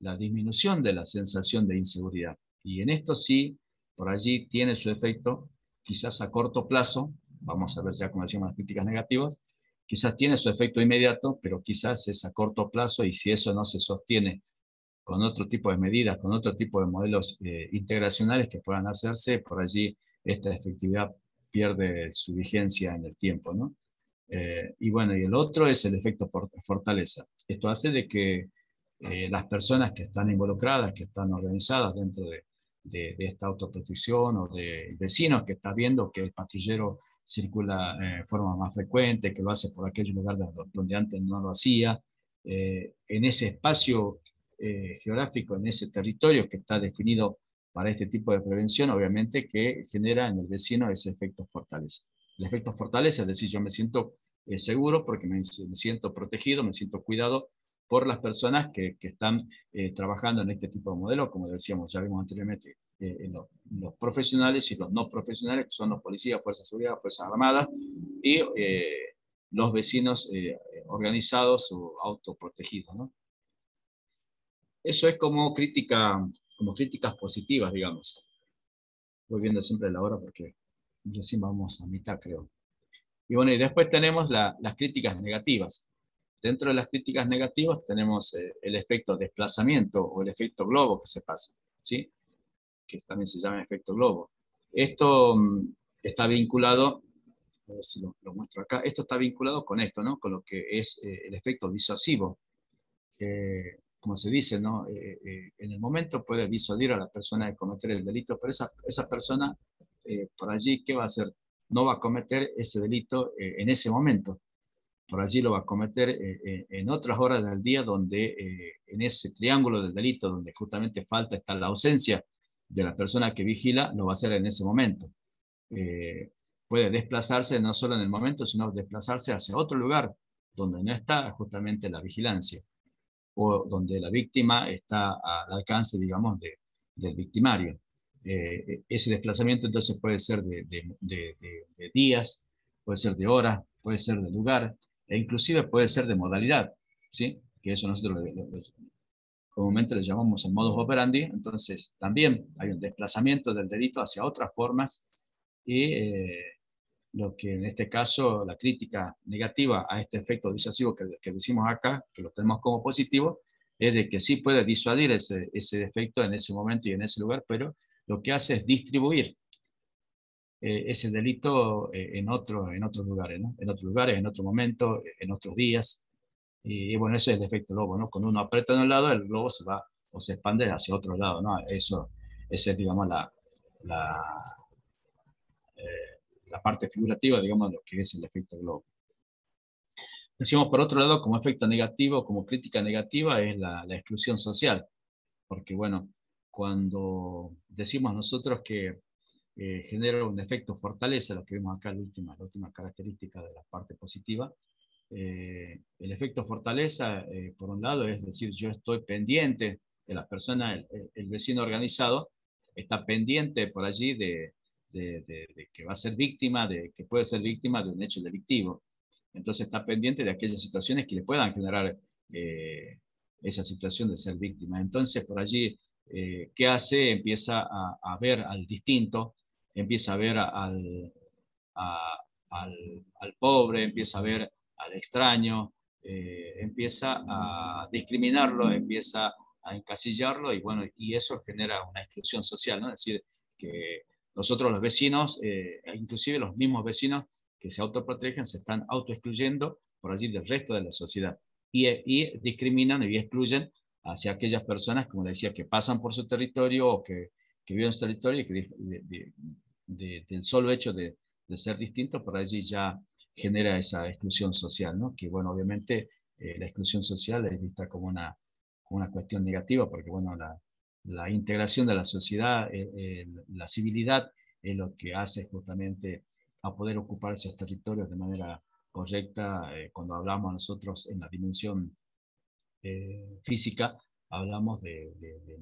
Speaker 1: la disminución de la sensación de inseguridad. Y en esto sí, por allí tiene su efecto, quizás a corto plazo, vamos a ver ya como decíamos las críticas negativas, quizás tiene su efecto inmediato, pero quizás es a corto plazo y si eso no se sostiene con otro tipo de medidas, con otro tipo de modelos integracionales que puedan hacerse, por allí esta efectividad pierde su vigencia en el tiempo, ¿no? Y bueno, y el otro es el efecto fortaleza. Esto hace de que las personas que están involucradas, que están organizadas dentro de esta autoprotección o de vecinos que están viendo que el patrullero circula de forma más frecuente, que lo hace por aquellos lugares donde antes no lo hacía, en ese espacio geográfico, en ese territorio que está definido para este tipo de prevención, obviamente que genera en el vecino ese efecto fortaleza. El efecto fortaleza, es decir, yo me siento seguro porque me siento protegido, me siento cuidado por las personas que están trabajando en este tipo de modelo, como decíamos, ya vimos anteriormente, los profesionales y los no profesionales, que son los policías, fuerzas de seguridad, fuerzas armadas, y los vecinos organizados o autoprotegidos, ¿no? Eso es como críticas positivas, digamos. Voy viendo siempre la hora porque recién vamos a mitad, creo. Y bueno, y después tenemos las críticas negativas. Dentro de las críticas negativas tenemos el efecto desplazamiento o el efecto globo que se pasa, ¿sí? Que también se llama efecto globo. Esto está vinculado, a ver si lo muestro acá, esto está vinculado con esto, ¿no? Con lo que es el efecto disuasivo, que, como se dice, ¿no? En el momento puede disuadir a la persona de cometer el delito, pero esa persona, por allí, ¿qué va a hacer? No va a cometer ese delito en ese momento. Por allí lo va a cometer en otras horas del día donde en ese triángulo del delito, donde justamente falta está la ausencia de la persona que vigila, lo va a hacer en ese momento. Eh, Puede desplazarse no solo en el momento, sino desplazarse hacia otro lugar donde no está justamente la vigilancia o donde la víctima está al alcance, digamos, del victimario. Ese desplazamiento entonces puede ser de días, puede ser de horas, puede ser de lugar, e inclusive puede ser de modalidad, ¿sí? Que eso nosotros comúnmente le llamamos el modus operandi. Entonces también hay un desplazamiento del delito hacia otras formas y lo que en este caso la crítica negativa a este efecto disuasivo que decimos acá, que lo tenemos como positivo, es de que sí puede disuadir ese efecto en ese momento y en ese lugar, pero lo que hace es distribuir ese delito en otros lugares, ¿no? En otros lugares, en otro momento, en otros días. Y bueno, ese es el efecto globo, ¿no? Cuando uno aprieta en un lado, el globo se va o se expande hacia otro lado, ¿no? Esa es, digamos, la, la parte figurativa, digamos, de lo que es el efecto globo. Decimos, por otro lado, como efecto negativo, como crítica negativa, es la exclusión social, porque bueno, cuando decimos nosotros que genera un efecto fortaleza, lo que vimos acá, la última característica de la parte positiva, el efecto fortaleza, por un lado, es decir, yo estoy pendiente de la persona, el vecino organizado, está pendiente por allí de que va a ser víctima, de que puede ser víctima de un hecho delictivo. Entonces está pendiente de aquellas situaciones que le puedan generar esa situación de ser víctima. Entonces, por allí, ¿qué hace? Empieza a ver al distinto, empieza a ver a- al pobre, empieza a ver al extraño, empieza a discriminarlo, empieza a encasillarlo y bueno, y eso genera una exclusión social, ¿no? Es decir, que nosotros los vecinos, inclusive los mismos vecinos que se autoprotegen, se están autoexcluyendo por allí del resto de la sociedad y discriminan y excluyen hacia aquellas personas, como decía, que pasan por su territorio o que viven en su territorio y que del solo hecho de ser distinto, por allí ya genera esa exclusión social, ¿no? Que bueno, obviamente la exclusión social es vista como una cuestión negativa, porque bueno, la integración de la sociedad, la civilidad es lo que hace justamente a poder ocupar esos territorios de manera correcta. Cuando hablamos nosotros en la dimensión física, hablamos de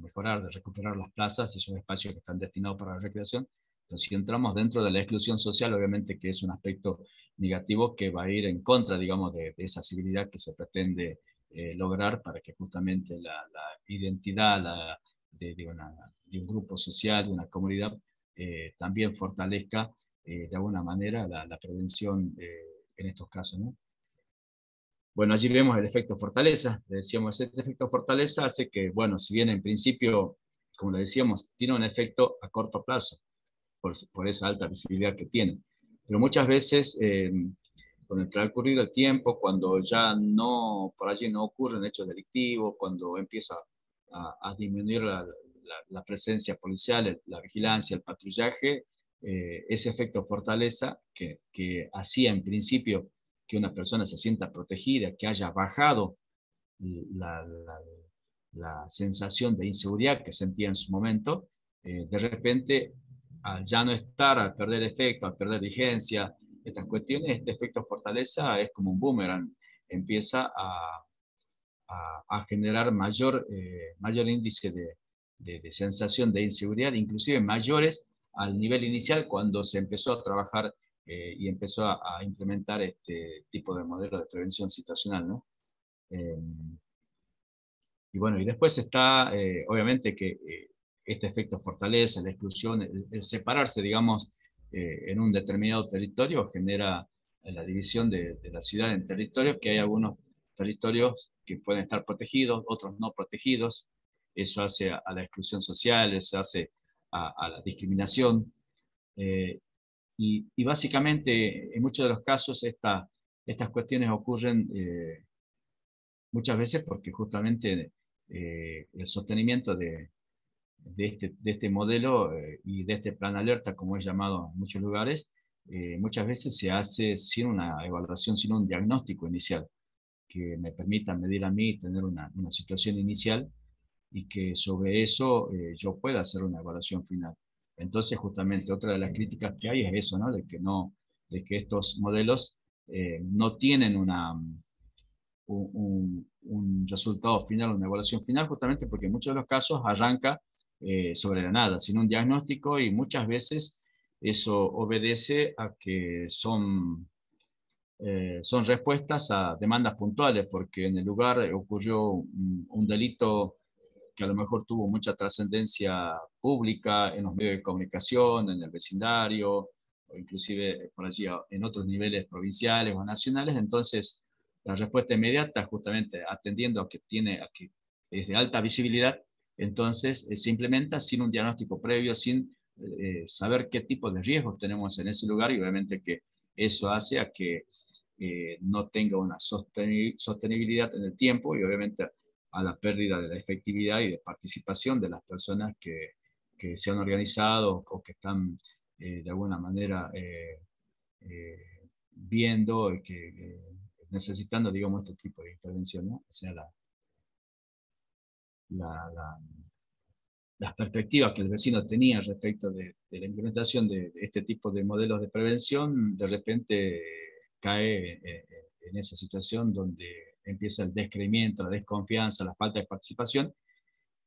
Speaker 1: mejorar, de recuperar las plazas, esos espacios que están destinados para la recreación. Entonces, si entramos dentro de la exclusión social, obviamente que es un aspecto negativo que va a ir en contra, digamos, de esa civilidad que se pretende lograr para que justamente la identidad de un grupo social, de una comunidad, también fortalezca de alguna manera la prevención en estos casos, ¿no? Bueno, allí vemos el efecto fortaleza. Le decíamos, este efecto fortaleza hace que, bueno, si bien en principio, como le decíamos, tiene un efecto a corto plazo, por esa alta visibilidad que tiene. Pero muchas veces, con el transcurrido del tiempo, cuando ya no, por allí no ocurren hechos delictivos, cuando empieza a disminuir la presencia policial, la vigilancia, el patrullaje, ese efecto fortaleza que hacía en principio que una persona se sienta protegida, que haya bajado la, la, la sensación de inseguridad que sentía en su momento, de repente, al ya no estar, al perder efecto, al perder vigencia, estas cuestiones, este efecto fortaleza es como un boomerang, empieza a generar mayor índice de sensación de inseguridad, inclusive mayores al nivel inicial cuando se empezó a trabajar y empezó a implementar este tipo de modelo de prevención situacional, ¿no? Eh, y bueno, y después está, obviamente, que este efecto fortaleza, la exclusión, el separarse, digamos, en un determinado territorio genera la división de la ciudad en territorios, que hay algunos territorios que pueden estar protegidos, otros no protegidos. Eso hace a la exclusión social, eso hace a la discriminación. Eh, y básicamente, en muchos de los casos, estas cuestiones ocurren muchas veces porque justamente el sostenimiento de este modelo y de este plan alerta, como es llamado en muchos lugares, muchas veces se hace sin una evaluación, sin un diagnóstico inicial que me permita medir a mí, tener una situación inicial y que sobre eso yo pueda hacer una evaluación final. Entonces, justamente, otra de las críticas que hay es eso, ¿no? De que estos modelos no tienen un resultado final, una evaluación final, justamente porque en muchos de los casos arranca sobre la nada, sin un diagnóstico y muchas veces eso obedece a que son respuestas a demandas puntuales, porque en el lugar ocurrió un delito que a lo mejor tuvo mucha trascendencia pública en los medios de comunicación, en el vecindario, o inclusive por allí en otros niveles provinciales o nacionales. Entonces, la respuesta inmediata, justamente atendiendo a que es de alta visibilidad, entonces se implementa sin un diagnóstico previo, sin saber qué tipo de riesgos tenemos en ese lugar y obviamente que eso hace a que no tenga una sostenibilidad en el tiempo y obviamente a la pérdida de la efectividad y de participación de las personas que se han organizado o que están de alguna manera viendo que necesitando, digamos, este tipo de intervención, ¿no? O sea, las perspectivas que el vecino tenía respecto de la implementación de este tipo de modelos de prevención, de repente cae en esa situación donde empieza el descreimiento, la desconfianza, la falta de participación,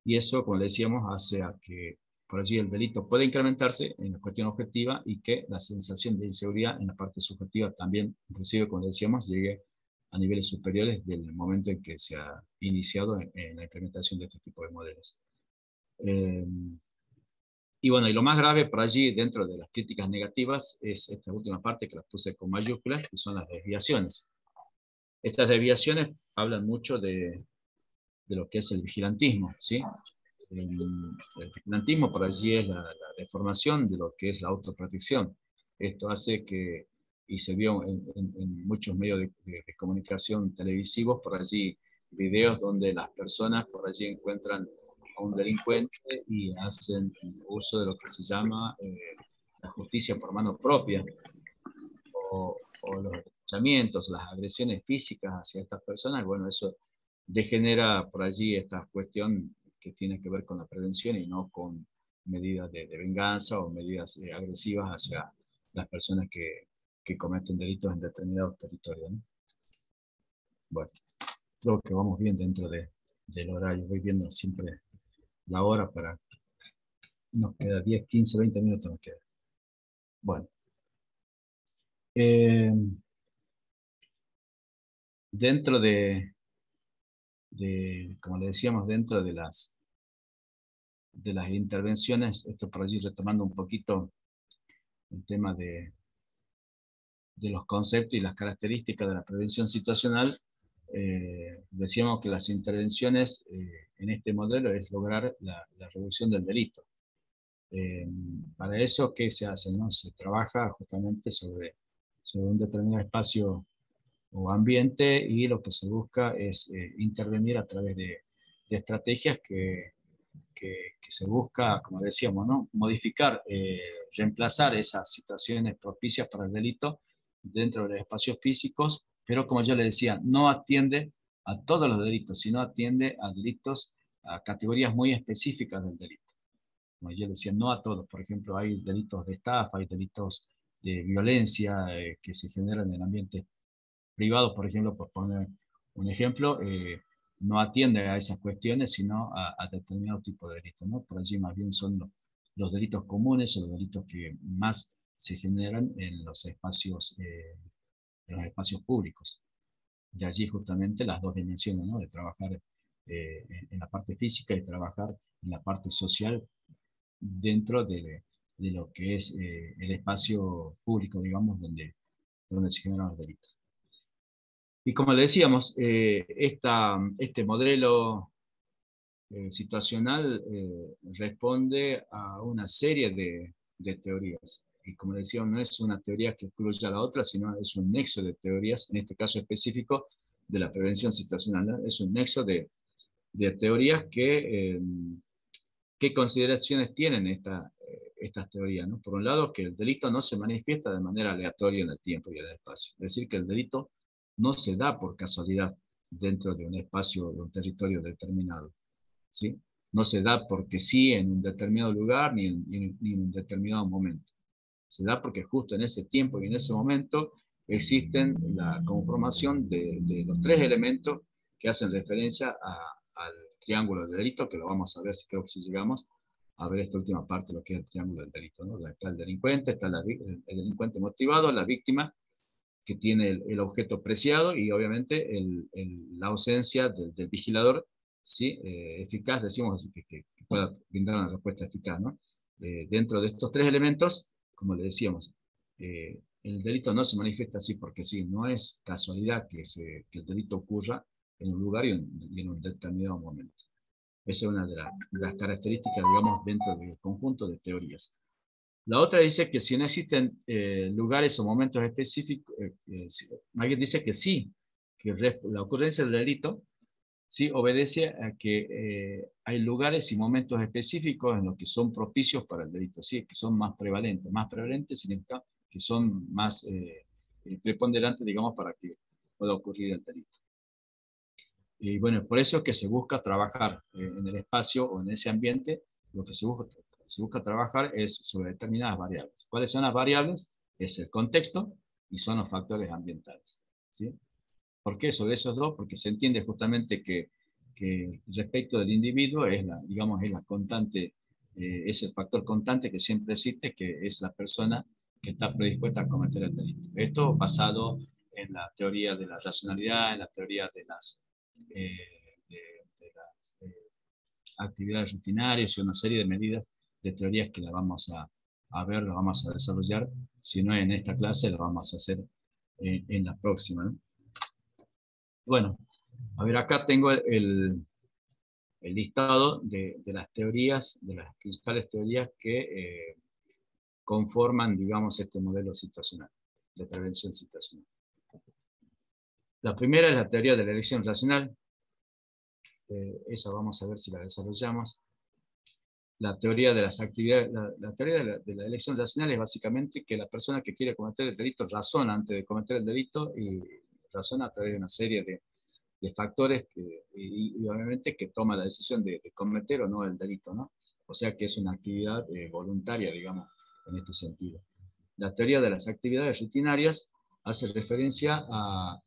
Speaker 1: y eso, como le decíamos, hace a que por allí el delito puede incrementarse en la cuestión objetiva y que la sensación de inseguridad en la parte subjetiva también, inclusive, como decíamos, llegue a niveles superiores del momento en que se ha iniciado en la implementación de este tipo de modelos. Eh, y bueno, y lo más grave por allí, dentro de las críticas negativas, es esta última parte que las puse con mayúsculas, que son las desviaciones. Estas desviaciones hablan mucho de lo que es el vigilantismo, ¿sí? El vigilantismo por allí es la deformación de lo que es la autoprotección. Esto hace que, y se vio en muchos medios de comunicación televisivos, por allí videos donde las personas por allí encuentran a un delincuente y hacen uso de lo que se llama la justicia por mano propia, o los linchamientos, las agresiones físicas hacia estas personas. Bueno, eso degenera por allí esta cuestión que tiene que ver con la prevención y no con medidas de venganza o medidas agresivas hacia las personas que cometen delitos en determinados territorios, ¿no? Bueno, creo que vamos bien dentro del horario. Voy viendo siempre la hora para... Nos queda 10, 15, 20 minutos nos queda. Bueno. Dentro como le decíamos, dentro de las intervenciones, esto por allí retomando un poquito el tema de los conceptos y las características de la prevención situacional, decíamos que las intervenciones en este modelo es lograr la reducción del delito. Para eso, ¿qué se hace? ¿No? Se trabaja justamente sobre un determinado espacio o ambiente, y lo que se busca es intervenir a través de estrategias que se busca, como decíamos, ¿no? Modificar, reemplazar esas situaciones propicias para el delito dentro de los espacios físicos, pero como yo le decía, no atiende a todos los delitos, sino atiende a delitos, a categorías muy específicas del delito. Como yo le decía, no a todos. Por ejemplo, hay delitos de estafa, hay delitos de violencia que se generan en el ambiente privado, por ejemplo, por poner un ejemplo, no atiende a esas cuestiones, sino a determinado tipo de delitos, ¿no? Por allí más bien son los delitos comunes o los delitos que más se generan en los espacios públicos. De allí justamente las dos dimensiones, ¿no? De trabajar en la parte física y trabajar en la parte social dentro de lo que es el espacio público, digamos, donde se generan los delitos. Y como le decíamos, este modelo situacional responde a una serie de teorías. Y como le decíamos, no es una teoría que excluya a la otra, sino es un nexo de teorías, en este caso específico de la prevención situacional, ¿no? Es un nexo de teorías ¿qué consideraciones tienen estas teorías, ¿no? Por un lado, que el delito no se manifiesta de manera aleatoria en el tiempo y en el espacio. Es decir, que el delito no se da por casualidad dentro de un espacio, de un territorio determinado, ¿sí? No se da porque sí en un determinado lugar ni en un determinado momento. Se da porque justo en ese tiempo y en ese momento existen la conformación de los tres elementos que hacen referencia al triángulo del delito, que lo vamos a ver, creo que si llegamos a ver esta última parte, lo que es el triángulo del delito, ¿no? Está el delincuente, está el delincuente motivado, la víctima, que tiene el objeto preciado, y obviamente la ausencia del vigilador, ¿sí? Eficaz, decimos, que pueda brindar una respuesta eficaz, ¿no? Dentro de estos tres elementos, como le decíamos, el delito no se manifiesta así porque sí, no es casualidad que el delito ocurra en un lugar y en un determinado momento. Esa es una de las características, digamos, dentro del conjunto de teorías. La otra dice que si no existen lugares o momentos específicos, alguien dice que sí, que la ocurrencia del delito sí obedece a que hay lugares y momentos específicos en los que son propicios para el delito, sí, que son más prevalentes. Más prevalentes significa que son más preponderantes, digamos, para que pueda ocurrir el delito. Y bueno, por eso es que se busca trabajar en el espacio o en ese ambiente. Lo que se busca trabajar es sobre determinadas variables. ¿Cuáles son las variables? Es el contexto y son los factores ambientales, ¿sí? ¿Por qué sobre esos dos? Porque se entiende justamente que respecto del individuo es la, digamos, es la constante, es el factor constante que siempre existe, que es la persona que está predispuesta a cometer el delito. Esto basado en la teoría de la racionalidad, en la teoría de las, eh, de las actividades rutinarias y una serie de medidas de teorías que la vamos a ver, la vamos a desarrollar. Si no en esta clase, la vamos a hacer en la próxima, ¿no? Bueno, a ver, acá tengo el listado de las teorías, de las principales teorías que conforman, digamos, este modelo situacional, de prevención situacional. La primera es la teoría de la elección racional. Esa vamos a ver si la desarrollamos. La teoría de las actividades, la teoría de la elección racional es básicamente que la persona que quiere cometer el delito razona antes de cometer el delito y razona a través de una serie de factores y obviamente que toma la decisión de cometer o no el delito, ¿no? O sea que es una actividad voluntaria, digamos, en este sentido. La teoría de las actividades rutinarias hace referencia a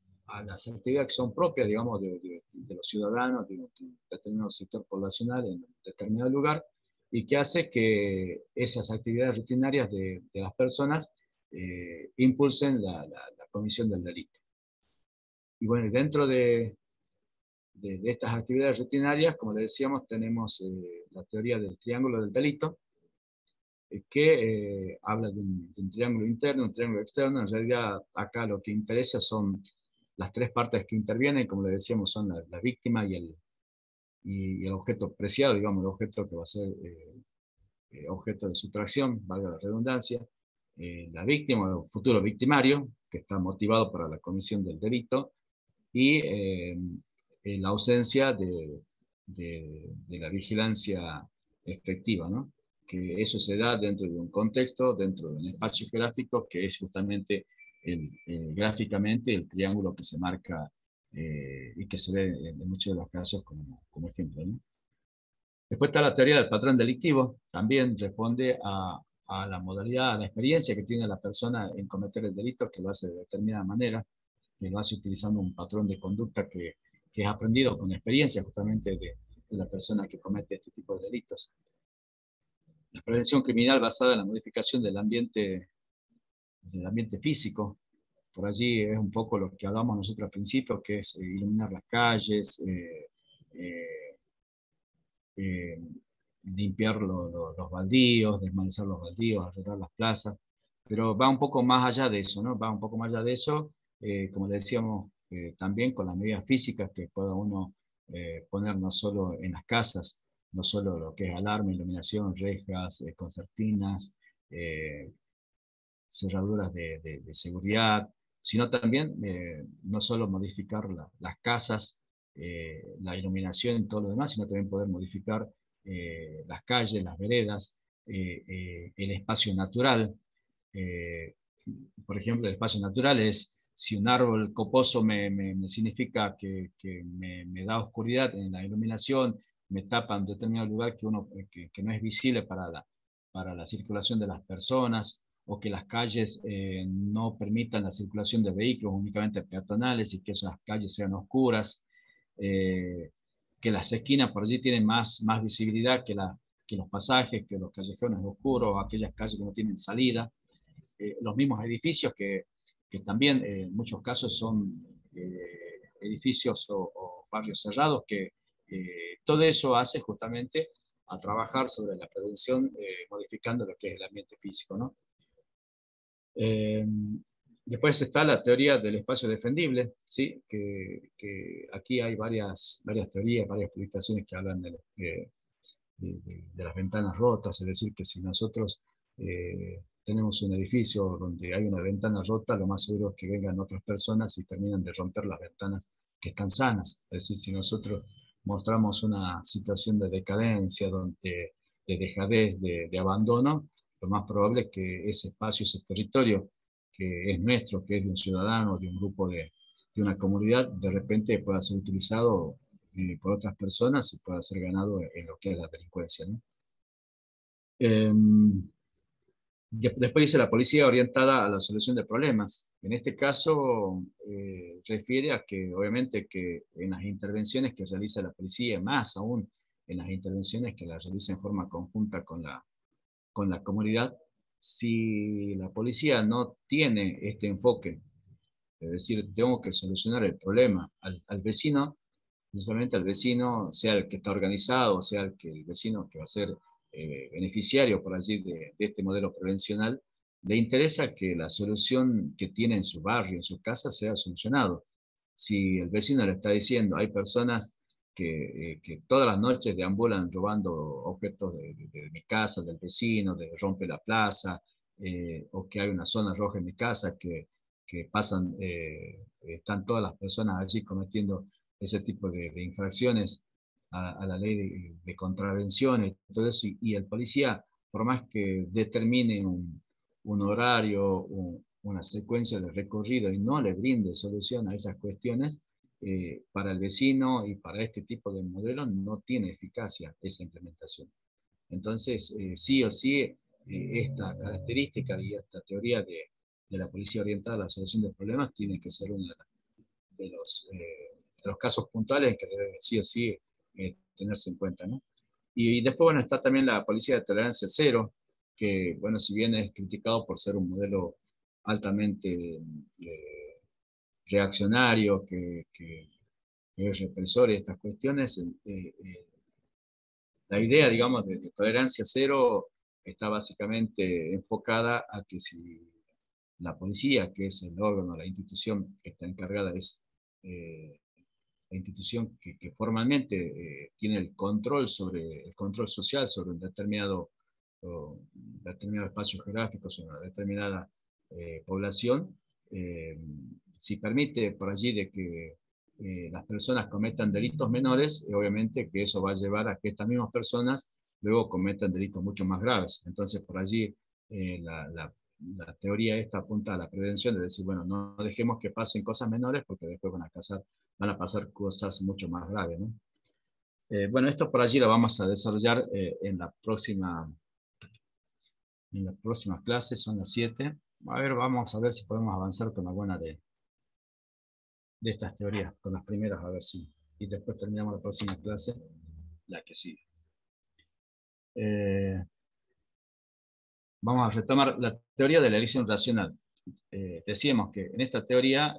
Speaker 1: las actividades que son propias, digamos, de los ciudadanos, de un determinado sector poblacional en un determinado lugar, y que hace que esas actividades rutinarias de las personas impulsen la comisión del delito. Y bueno, dentro de estas actividades rutinarias, como le decíamos, tenemos la teoría del triángulo del delito, que habla de un triángulo interno, un triángulo externo. En realidad, acá lo que interesa son las tres partes que intervienen, como le decíamos, son la víctima y el objeto preciado, digamos, el objeto que va a ser objeto de sustracción, valga la redundancia, la víctima, el futuro victimario, que está motivado para la comisión del delito, y la ausencia de la vigilancia efectiva, ¿no? Que eso se da dentro de un contexto, dentro de un espacio geográfico, que es justamente gráficamente el triángulo que se marca y que se ve en muchos de los casos como ejemplo, ¿no? Después está la teoría del patrón delictivo, también responde a la modalidad, a la experiencia que tiene la persona en cometer el delito, que lo hace de determinada manera, que lo hace utilizando un patrón de conducta que es aprendido con experiencia justamente de la persona que comete este tipo de delitos. La prevención criminal basada en la modificación del ambiente físico. Por allí es un poco lo que hablamos nosotros al principio, que es iluminar las calles, eh, eh, limpiar los baldíos, desmanezar los baldíos, arreglar las plazas, pero va un poco más allá de eso, ¿no? Va un poco más allá de eso, como le decíamos, también con las medidas físicas que pueda uno poner no solo en las casas, no solo lo que es alarma, iluminación, rejas, concertinas, cerraduras de seguridad, sino también no solo modificar las casas, la iluminación y todo lo demás, sino también poder modificar las calles, las veredas, el espacio natural. Eh, por ejemplo, el espacio natural es, si un árbol coposo me significa que me da oscuridad en la iluminación, me tapa en determinado lugar que no es visible para la circulación de las personas, o que las calles no permitan la circulación de vehículos, únicamente peatonales, y que esas calles sean oscuras, que las esquinas por allí tienen más visibilidad que los pasajes, que los callejones oscuros, o aquellas calles que no tienen salida, los mismos edificios que también en muchos casos son edificios o barrios cerrados, que todo eso hace justamente a trabajar sobre la prevención, modificando lo que es el ambiente físico, ¿no? Después está la teoría del espacio defendible, ¿sí? Que aquí hay varias teorías, varias publicaciones que hablan de las ventanas rotas, es decir, que si nosotros tenemos un edificio donde hay una ventana rota, lo más seguro es que vengan otras personas y terminen de romper las ventanas que están sanas. Es decir, si nosotros mostramos una situación de decadencia, de dejadez, de abandono, lo más probable es que ese espacio, ese territorio que es nuestro, que es de un ciudadano, de un grupo de una comunidad de repente pueda ser utilizado por otras personas y pueda ser ganado en lo que es la delincuencia, ¿no? Después dice la policía orientada a la solución de problemas. En este caso refiere a que obviamente que en las intervenciones que realiza la policía, más aún en las intervenciones que las realiza en forma conjunta con la comunidad, si la policía no tiene este enfoque, es decir, tengo que solucionar el problema al vecino, principalmente al vecino, sea el que está organizado, sea el vecino que va a ser beneficiario por allí de este modelo prevencional, le interesa que la solución que tiene en su barrio, en su casa, sea solucionado. Si el vecino le está diciendo, hay personas que todas las noches deambulan robando objetos de mi casa, del vecino, de rompe la plaza, o que hay una zona roja en mi casa que pasan, están todas las personas allí cometiendo ese tipo de infracciones a la ley de contravención y todo eso, y el policía, por más que determine un horario, una secuencia de recorrido y no le brinde solución a esas cuestiones, para el vecino y para este tipo de modelo no tiene eficacia esa implementación. Entonces, sí o sí, esta característica y esta teoría de la policía orientada a la solución de problemas tiene que ser una de los casos puntuales que debe sí o sí tenerse en cuenta, ¿no? Y después, bueno, está también la policía de tolerancia cero, que, bueno, si bien es criticado por ser un modelo altamente reaccionario, que es represor y estas cuestiones, la idea, digamos, de tolerancia cero está básicamente enfocada a que si la policía, que es el órgano, la institución que está encargada, es la institución que formalmente tiene el control social sobre un determinado espacio geográfico, sobre una determinada población, si permite por allí de que las personas cometan delitos menores, obviamente que eso va a llevar a que estas mismas personas luego cometan delitos mucho más graves. Entonces, por allí la teoría esta apunta a la prevención, de decir, bueno, no dejemos que pasen cosas menores porque después van a pasar cosas mucho más graves, ¿no? Bueno, esto por allí lo vamos a desarrollar en las próximas clases, son las 7. A ver, vamos a ver si podemos avanzar con alguna de estas teorías, con las primeras, a ver si. Y después terminamos la próxima clase, la que sigue. Vamos a retomar la teoría de la elección racional. Decíamos que en esta teoría,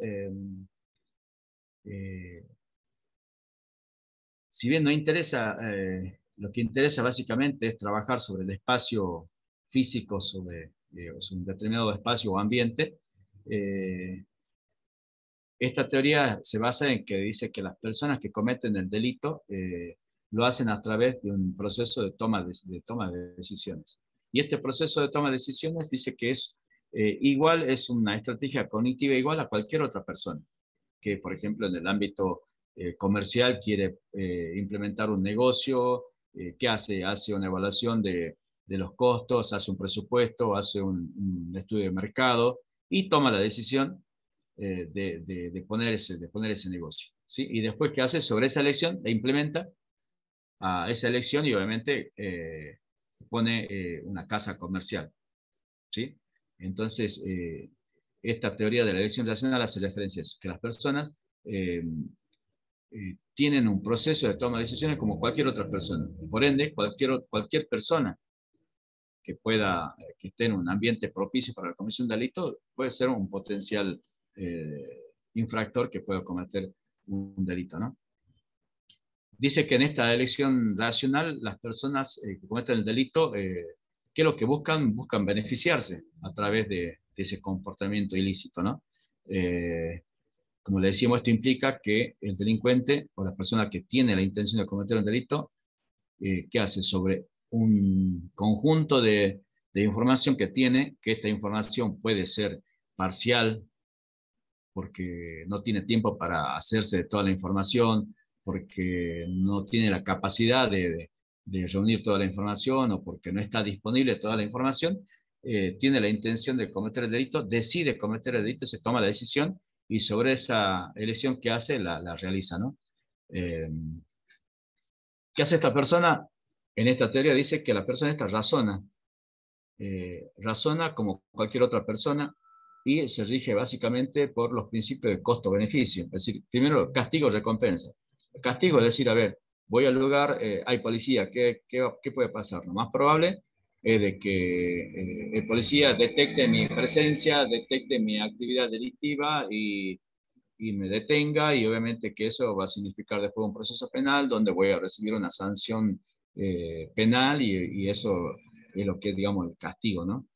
Speaker 1: si bien no interesa, lo que interesa básicamente es trabajar sobre el espacio físico, sobre un determinado espacio o ambiente, esta teoría se basa en que dice que las personas que cometen el delito lo hacen a través de un proceso de toma de decisiones. Y este proceso de toma de decisiones dice que es igual, es una estrategia cognitiva igual a cualquier otra persona, que por ejemplo en el ámbito comercial quiere implementar un negocio, ¿qué hace? Hace una evaluación de los costos, hace un presupuesto, hace un estudio de mercado y toma la decisión de poner ese negocio, ¿sí? Y después, ¿qué hace? Sobre esa elección, la implementa a esa elección y obviamente pone una casa comercial, ¿sí? Entonces, esta teoría de la elección racional hace referencia a eso, que las personas tienen un proceso de toma de decisiones como cualquier otra persona. Por ende, cualquier persona que esté en un ambiente propicio para la comisión de delito, puede ser un potencial infractor que pueda cometer un delito, ¿no? Dice que en esta elección racional, las personas que cometen el delito, ¿qué es lo que buscan? Buscan beneficiarse a través de ese comportamiento ilícito, ¿no? Como le decíamos, esto implica que el delincuente o la persona que tiene la intención de cometer un delito, ¿qué hace? Sobre un conjunto de información que tiene, que esta información puede ser parcial, porque no tiene tiempo para hacerse de toda la información, porque no tiene la capacidad de reunir toda la información o porque no está disponible toda la información, tiene la intención de cometer el delito, decide cometer el delito, se toma la decisión y sobre esa elección que hace, la realiza, ¿no? Eh, ¿Qué hace esta persona? En esta teoría dice que la persona esta razona, razona como cualquier otra persona y se rige básicamente por los principios de costo-beneficio. Es decir, primero, castigo-recompensa. Castigo es decir, a ver, voy al lugar, hay policía, ¿qué puede pasar? Lo más probable es de que el policía detecte mi presencia, detecte mi actividad delictiva y me detenga, y obviamente que eso va a significar después un proceso penal donde voy a recibir una sanción penal, y eso es lo que es, digamos, el castigo, ¿no?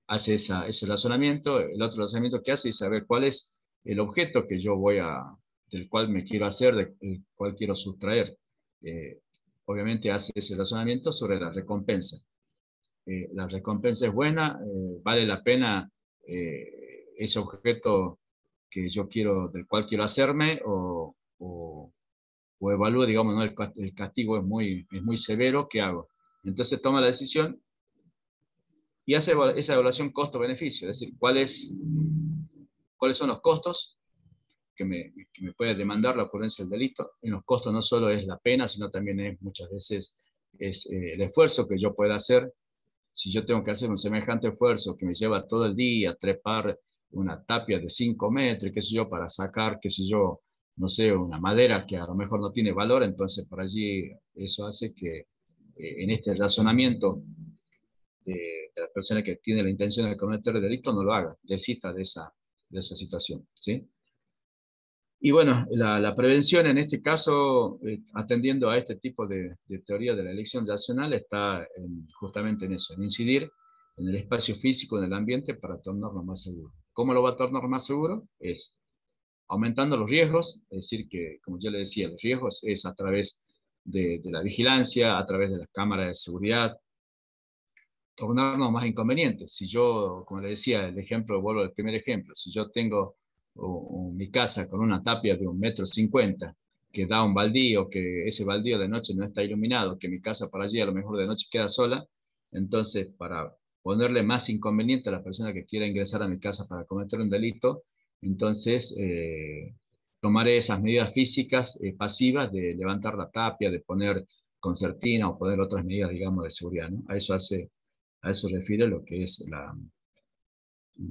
Speaker 1: Hace ese razonamiento. El otro razonamiento que hace es saber cuál es el objeto que yo del cual me quiero hacer, del cual quiero sustraer. Obviamente hace ese razonamiento sobre la recompensa. La recompensa es buena, vale la pena ese objeto que yo quiero, del cual quiero hacerme, o evalúo, digamos, ¿no? El castigo es muy severo, ¿qué hago? Entonces toma la decisión y hace esa evaluación costo-beneficio, es decir, cuáles son los costos que me puede demandar la ocurrencia del delito. En los costos no solo es la pena, sino también es muchas veces el esfuerzo que yo pueda hacer. Si yo tengo que hacer un semejante esfuerzo que me lleva todo el día, trepar una tapia de 5 metros, qué sé yo, para sacar, qué sé yo, no sé, una madera que a lo mejor no tiene valor, entonces por allí eso hace que en este razonamiento de la persona que tiene la intención de cometer el delito no lo haga, desista de esa situación, ¿sí? Y bueno, la prevención en este caso, atendiendo a este tipo de teoría de la elección racional, está justamente en eso, en incidir en el espacio físico, en el ambiente, para tornarlo más seguro. ¿Cómo lo va a tornar más seguro? Es aumentando los riesgos, es decir, que, como yo le decía, los riesgos es a través de la vigilancia, a través de las cámaras de seguridad, tornarnos más inconvenientes. Si yo, como le decía, el ejemplo, vuelvo al primer ejemplo, si yo tengo mi casa con una tapia de 1,50 m que da un baldío, que ese baldío de noche no está iluminado, que mi casa para allí a lo mejor de noche queda sola, entonces para ponerle más inconveniente a la persona que quiera ingresar a mi casa para cometer un delito, entonces tomaré esas medidas físicas pasivas de levantar la tapia, de poner concertina o poner otras medidas, digamos, de seguridad, ¿no? A eso refiere lo que es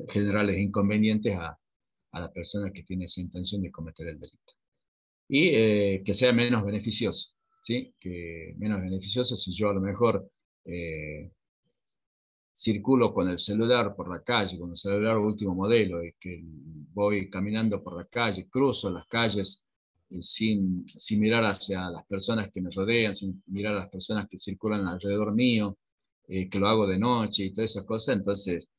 Speaker 1: generarles inconvenientes a la persona que tiene esa intención de cometer el delito. Y que sea menos beneficioso, ¿sí? Que menos beneficioso si yo a lo mejor circulo con el celular por la calle, con el celular último modelo, y que voy caminando por la calle, cruzo las calles sin mirar hacia las personas que me rodean, sin mirar a las personas que circulan alrededor mío, que lo hago de noche y todas esas cosas, entonces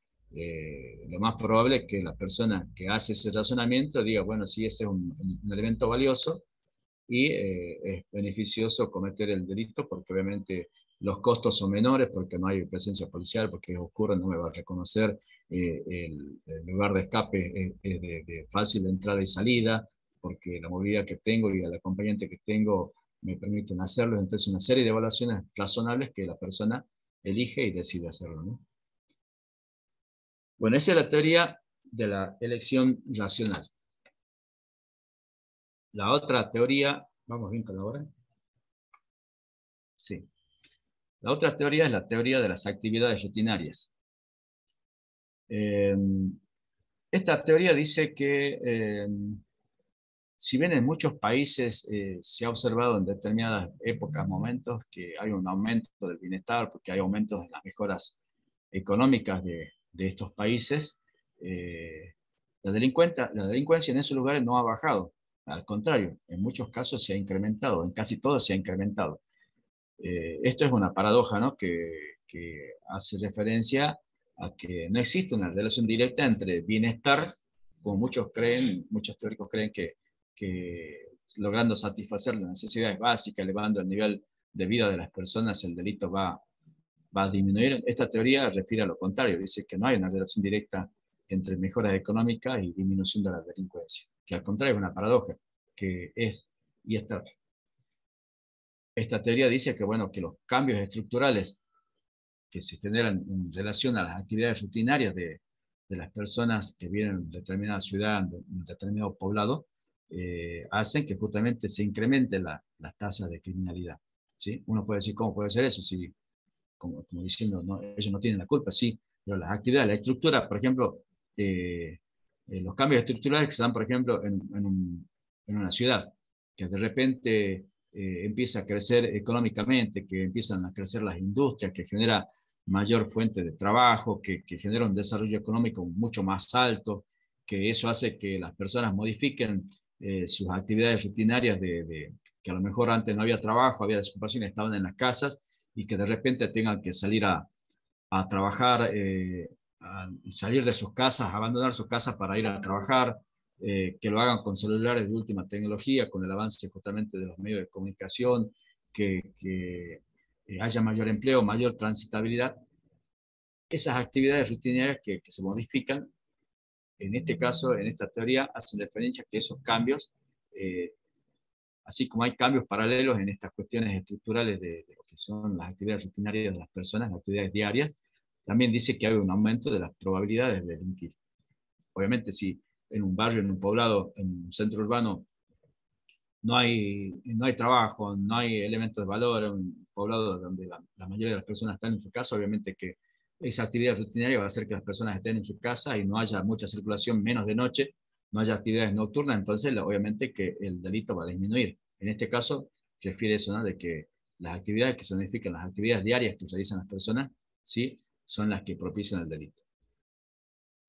Speaker 1: lo más probable es que la persona que hace ese razonamiento diga, bueno, sí, ese es un elemento valioso, y es beneficioso cometer el delito porque obviamente los costos son menores, porque no hay presencia policial, porque es oscuro, no me va a reconocer, el lugar de escape es de fácil entrada y salida, porque la movilidad que tengo y el acompañante que tengo me permiten hacerlo. Entonces una serie de evaluaciones razonables que la persona elige y decide hacerlo, ¿no? Bueno, esa es la teoría de la elección racional. La otra teoría, vamos bien con la hora. Sí. La otra teoría es la teoría de las actividades rutinarias. Eh, Esta teoría dice que, si bien en muchos países se ha observado en determinadas épocas, momentos, que hay un aumento del bienestar, porque hay aumentos en las mejoras económicas de estos países, la delincuencia en esos lugares no ha bajado. Al contrario, en muchos casos se ha incrementado, en casi todos se ha incrementado. Esto es una paradoja, ¿no? Que hace referencia a que no existe una relación directa entre bienestar, como muchos creen, muchos teóricos creen que logrando satisfacer las necesidades básicas, elevando el nivel de vida de las personas, el delito va a disminuir. Esta teoría refiere a lo contrario, dice que no hay una relación directa entre mejoras económicas y disminución de la delincuencia, que al contrario es una paradoja, que es, y esta teoría dice que, bueno, que los cambios estructurales que se generan en relación a las actividades rutinarias de las personas que viven en determinada ciudad, en un determinado poblado, hacen que justamente se incrementen las tasas de criminalidad. ¿Sí? Uno puede decir, ¿cómo puede ser eso? Si, como diciendo, no, ellos no tienen la culpa, sí, pero las actividades, la estructura, por ejemplo, los cambios estructurales que se dan, por ejemplo, en una ciudad, que de repente empieza a crecer económicamente, que empiezan a crecer las industrias, que genera mayor fuente de trabajo, que genera un desarrollo económico mucho más alto, que eso hace que las personas modifiquen sus actividades rutinarias que a lo mejor antes no había trabajo, había desocupación, estaban en las casas y que de repente tengan que salir a trabajar, salir de sus casas, abandonar sus casas para ir a trabajar, que lo hagan con celulares de última tecnología, con el avance justamente de los medios de comunicación, que haya mayor empleo, mayor transitabilidad. Esas actividades rutinarias que se modifican, en este caso, en esta teoría, hacen referencia a que esos cambios, así como hay cambios paralelos en estas cuestiones estructurales de lo que son las actividades rutinarias de las personas, las actividades diarias, también dice que hay un aumento de las probabilidades de delinquir. Obviamente, si en un barrio, en un poblado, en un centro urbano, no hay trabajo, no hay elementos de valor, en un poblado donde la mayoría de las personas están en su casa, obviamente que esa actividad rutinaria va a hacer que las personas estén en su casa y no haya mucha circulación, menos de noche, no haya actividades nocturnas, entonces obviamente que el delito va a disminuir. En este caso, refiere eso, ¿no? De que las actividades que se modifican, las actividades diarias que realizan las personas, ¿sí? Son las que propician el delito.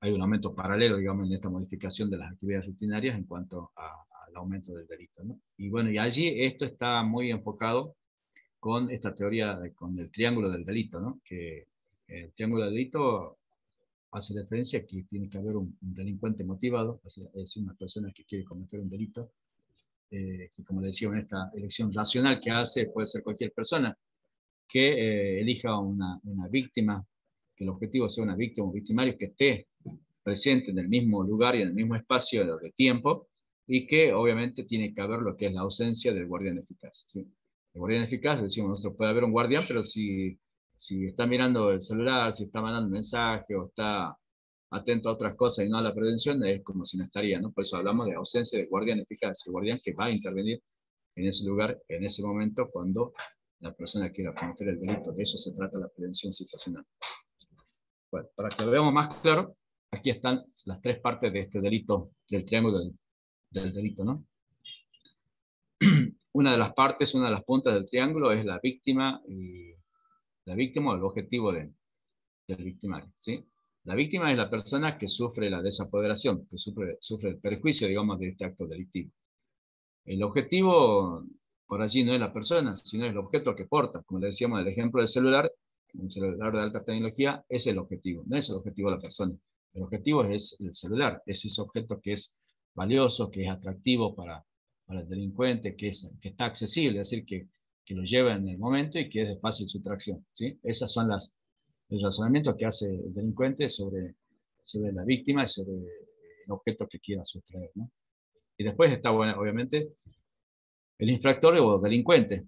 Speaker 1: Hay un aumento paralelo, digamos, en esta modificación de las actividades rutinarias en cuanto al aumento del delito, ¿no? Y bueno, y allí esto está muy enfocado con esta teoría, con el triángulo del delito, ¿no? Que el triángulo del delito hace referencia a que tiene que haber un delincuente motivado, es decir, una persona que quiere cometer un delito, que como decía, en esta elección racional que hace, puede ser cualquier persona, que elija una víctima, que el objetivo sea una víctima o victimario que esté presente en el mismo lugar y en el mismo espacio de tiempo, y que obviamente tiene que haber lo que es la ausencia del guardián eficaz. ¿Sí? El guardián eficaz, decimos nosotros, puede haber un guardián, pero si está mirando el celular, si está mandando un mensaje o está atento a otras cosas y no a la prevención, es como si no estaría, ¿no? Por eso hablamos de ausencia de guardián eficaz, el guardián que va a intervenir en ese lugar, en ese momento, cuando la persona quiera cometer el delito. De eso se trata la prevención situacional. Bueno, para que lo veamos más claro, aquí están las tres partes de este delito, del triángulo del delito, ¿no? Una de las partes, una de las puntas del triángulo es la víctima o el objetivo del victimario, ¿sí? La víctima es la persona que sufre la desapoderación, que sufre el perjuicio, digamos, de este acto delictivo. El objetivo, por allí, no es la persona, sino es el objeto que porta. Como le decíamos en el ejemplo del celular, un celular de alta tecnología es el objetivo, no es el objetivo de la persona. El objetivo es el celular, es ese objeto que es valioso, que es atractivo para el delincuente, que está accesible, es decir, que lo lleva en el momento y que es de fácil sustracción, ¿sí? Esas son el razonamiento que hace el delincuente sobre la víctima y sobre el objeto que quiera sustraer, ¿no? Y después está, bueno, obviamente, el infractor o delincuente.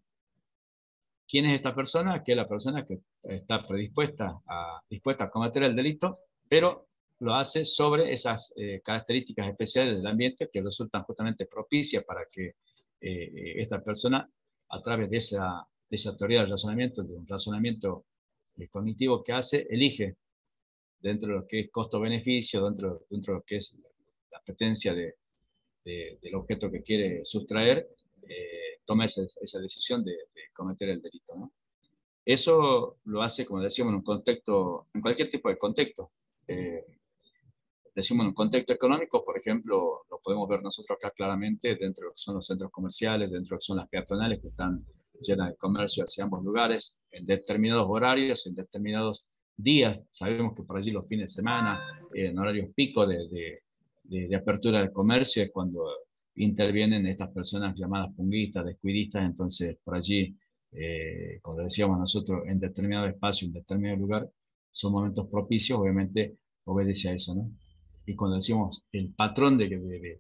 Speaker 1: ¿Quién es esta persona? Que es la persona que está dispuesta a cometer el delito, pero lo hace sobre esas características especiales del ambiente que resultan justamente propicias para que esta persona, a través de esa teoría del razonamiento, de un razonamiento cognitivo que hace, elige dentro de lo que es costo-beneficio, dentro de lo que es la apetencia del objeto que quiere sustraer, toma esa decisión de cometer el delito, ¿no? Eso lo hace, como decíamos, en un contexto, en cualquier tipo de contexto. Eh, Decimos en un contexto económico, por ejemplo, lo podemos ver nosotros acá claramente dentro de lo que son los centros comerciales, dentro de lo que son las peatonales que están llenas de comercio hacia ambos lugares, en determinados horarios, en determinados días. Sabemos que por allí los fines de semana, en horarios pico de apertura del comercio, es cuando intervienen estas personas llamadas punguistas, descuidistas, entonces por allí, como decíamos nosotros, en determinado espacio, en determinado lugar, son momentos propicios, obviamente obedece a eso, ¿no? Y cuando decimos el patrón de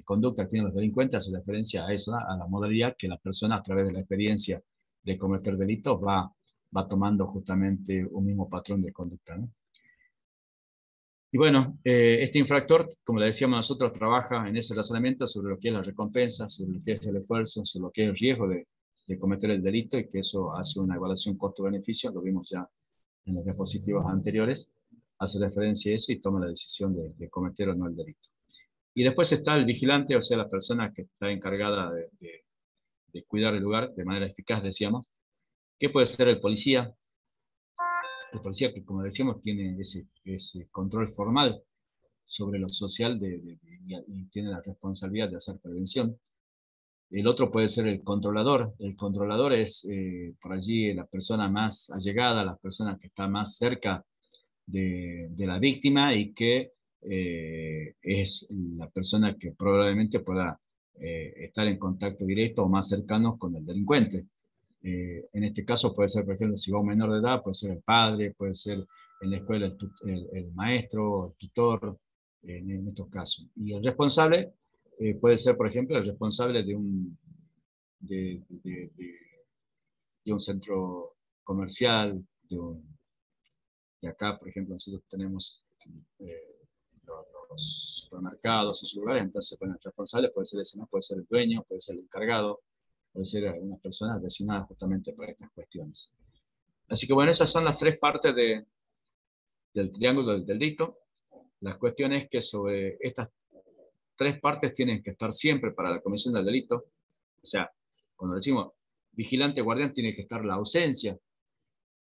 Speaker 1: conducta que tienen los delincuentes, hace referencia a eso, ¿no? A la modalidad que la persona, a través de la experiencia de cometer delitos, va tomando justamente un mismo patrón de conducta, ¿no? Y bueno, este infractor, como le decíamos nosotros, trabaja en ese razonamiento sobre lo que es la recompensa, sobre lo que es el esfuerzo, sobre lo que es el riesgo de cometer el delito, y que eso hace una evaluación costo-beneficio, lo vimos ya en los diapositivas anteriores, hace referencia a eso y toma la decisión de cometer o no el delito. Y después está el vigilante, o sea, la persona que está encargada de cuidar el lugar de manera eficaz, decíamos, que puede ser el policía que, como decíamos, tiene ese control formal sobre lo social y tiene la responsabilidad de hacer prevención. El otro puede ser el controlador. El controlador es por allí la persona más allegada, la persona que está más cerca de la víctima y que es la persona que probablemente pueda estar en contacto directo o más cercano con el delincuente. En este caso puede ser, por ejemplo, si va un menor de edad, puede ser el padre, puede ser en la escuela el maestro, el tutor, en estos casos. Y el responsable puede ser, por ejemplo, el responsable de, de- de- de un centro comercial, de acá, por ejemplo, nosotros tenemos eh, los supermercados, esos lugares, entonces, bueno, el responsable puede ser ese, ¿no? Puede ser el dueño, puede ser el encargado, puede ser una persona designada justamente para estas cuestiones. Así que bueno, esas son las tres partes del triángulo del delito. La cuestión es que sobre estas tres partes tienen que estar siempre para la comisión del delito. O sea, cuando decimos vigilante guardián, tiene que estar la ausencia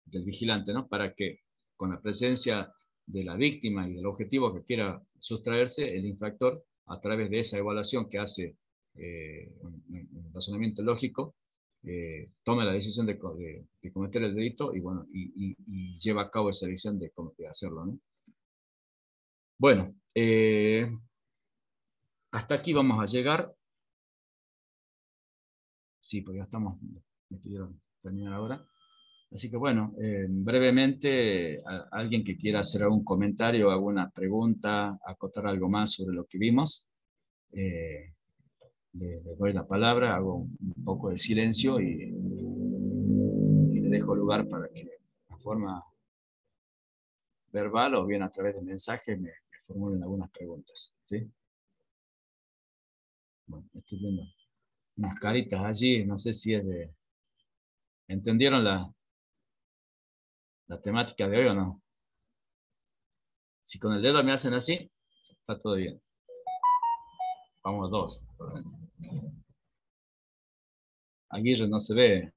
Speaker 1: del vigilante, ¿no? Para que con la presencia de la víctima y del objetivo que quiera sustraerse, el infractor, a través de esa evaluación que hace un razonamiento lógico, tome la decisión de cometer el delito y, bueno, y lleva a cabo esa decisión de hacerlo, ¿no? Bueno, hasta aquí vamos a llegar. Sí, porque ya estamos, me pidieron terminar ahora. Así que bueno, brevemente, alguien que quiera hacer algún comentario, alguna pregunta, acotar algo más sobre lo que vimos, eh, le doy la palabra, hago un poco de silencio y le dejo lugar para que de forma verbal o bien a través de mensaje me formulen algunas preguntas. ¿Sí? Bueno, estoy viendo unas caritas allí, no sé si es de... ¿Entendieron la temática de hoy o no? Si con el dedo me hacen así, está todo bien. Vamos dos. Aguirre no se ve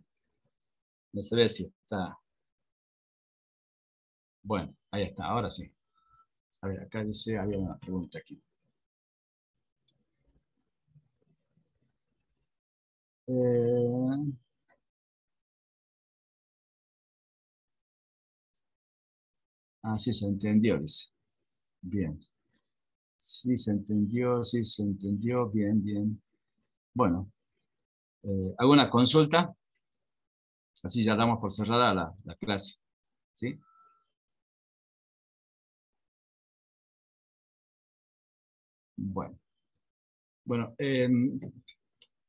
Speaker 1: si está. Bueno, ahí está, ahora sí. A ver, acá dice, había una pregunta aquí. Eh, sí se entendió, dice. Bien. Sí se entendió, bien, bien. Bueno, ¿alguna consulta? Así ya damos por cerrada la clase. ¿Sí? Bueno. Bueno,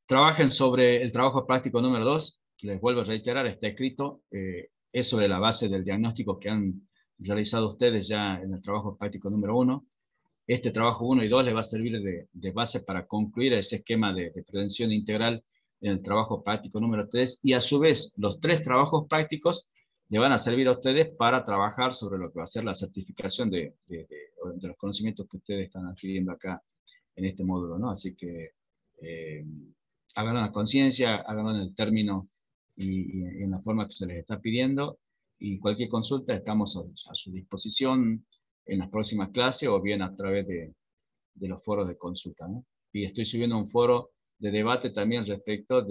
Speaker 1: trabajen sobre el trabajo práctico número 2. Les vuelvo a reiterar, está escrito, es sobre la base del diagnóstico que han realizado ustedes ya en el trabajo práctico número 1. Este trabajo 1 y 2 les va a servir de base para concluir ese esquema de prevención integral en el trabajo práctico número 3, y a su vez los tres trabajos prácticos le van a servir a ustedes para trabajar sobre lo que va a ser la certificación de los conocimientos que ustedes están adquiriendo acá en este módulo, ¿no? Así que eh, háganlo en la conciencia, háganlo en el término y en la forma que se les está pidiendo, y cualquier consulta estamos a su disposición en las próximas clases o bien a través de los foros de consulta, ¿no? Y estoy subiendo un foro de debate también respecto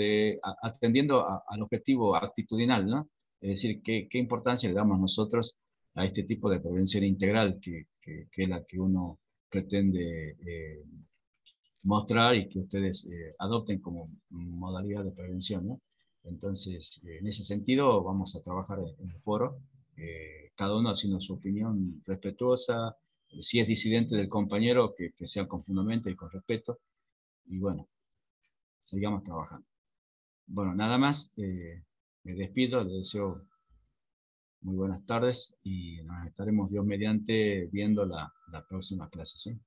Speaker 1: atendiendo al objetivo actitudinal, ¿no? Es decir, qué importancia le damos nosotros a este tipo de prevención integral que es la que uno pretende mostrar y que ustedes adopten como modalidad de prevención, ¿no? Entonces, en ese sentido, vamos a trabajar en el foro, cada uno haciendo su opinión respetuosa, si es disidente del compañero, que sea con fundamento y con respeto, y bueno, sigamos trabajando. Bueno, nada más, me despido, les deseo muy buenas tardes y nos estaremos Dios mediante viendo la próxima clase, ¿sí?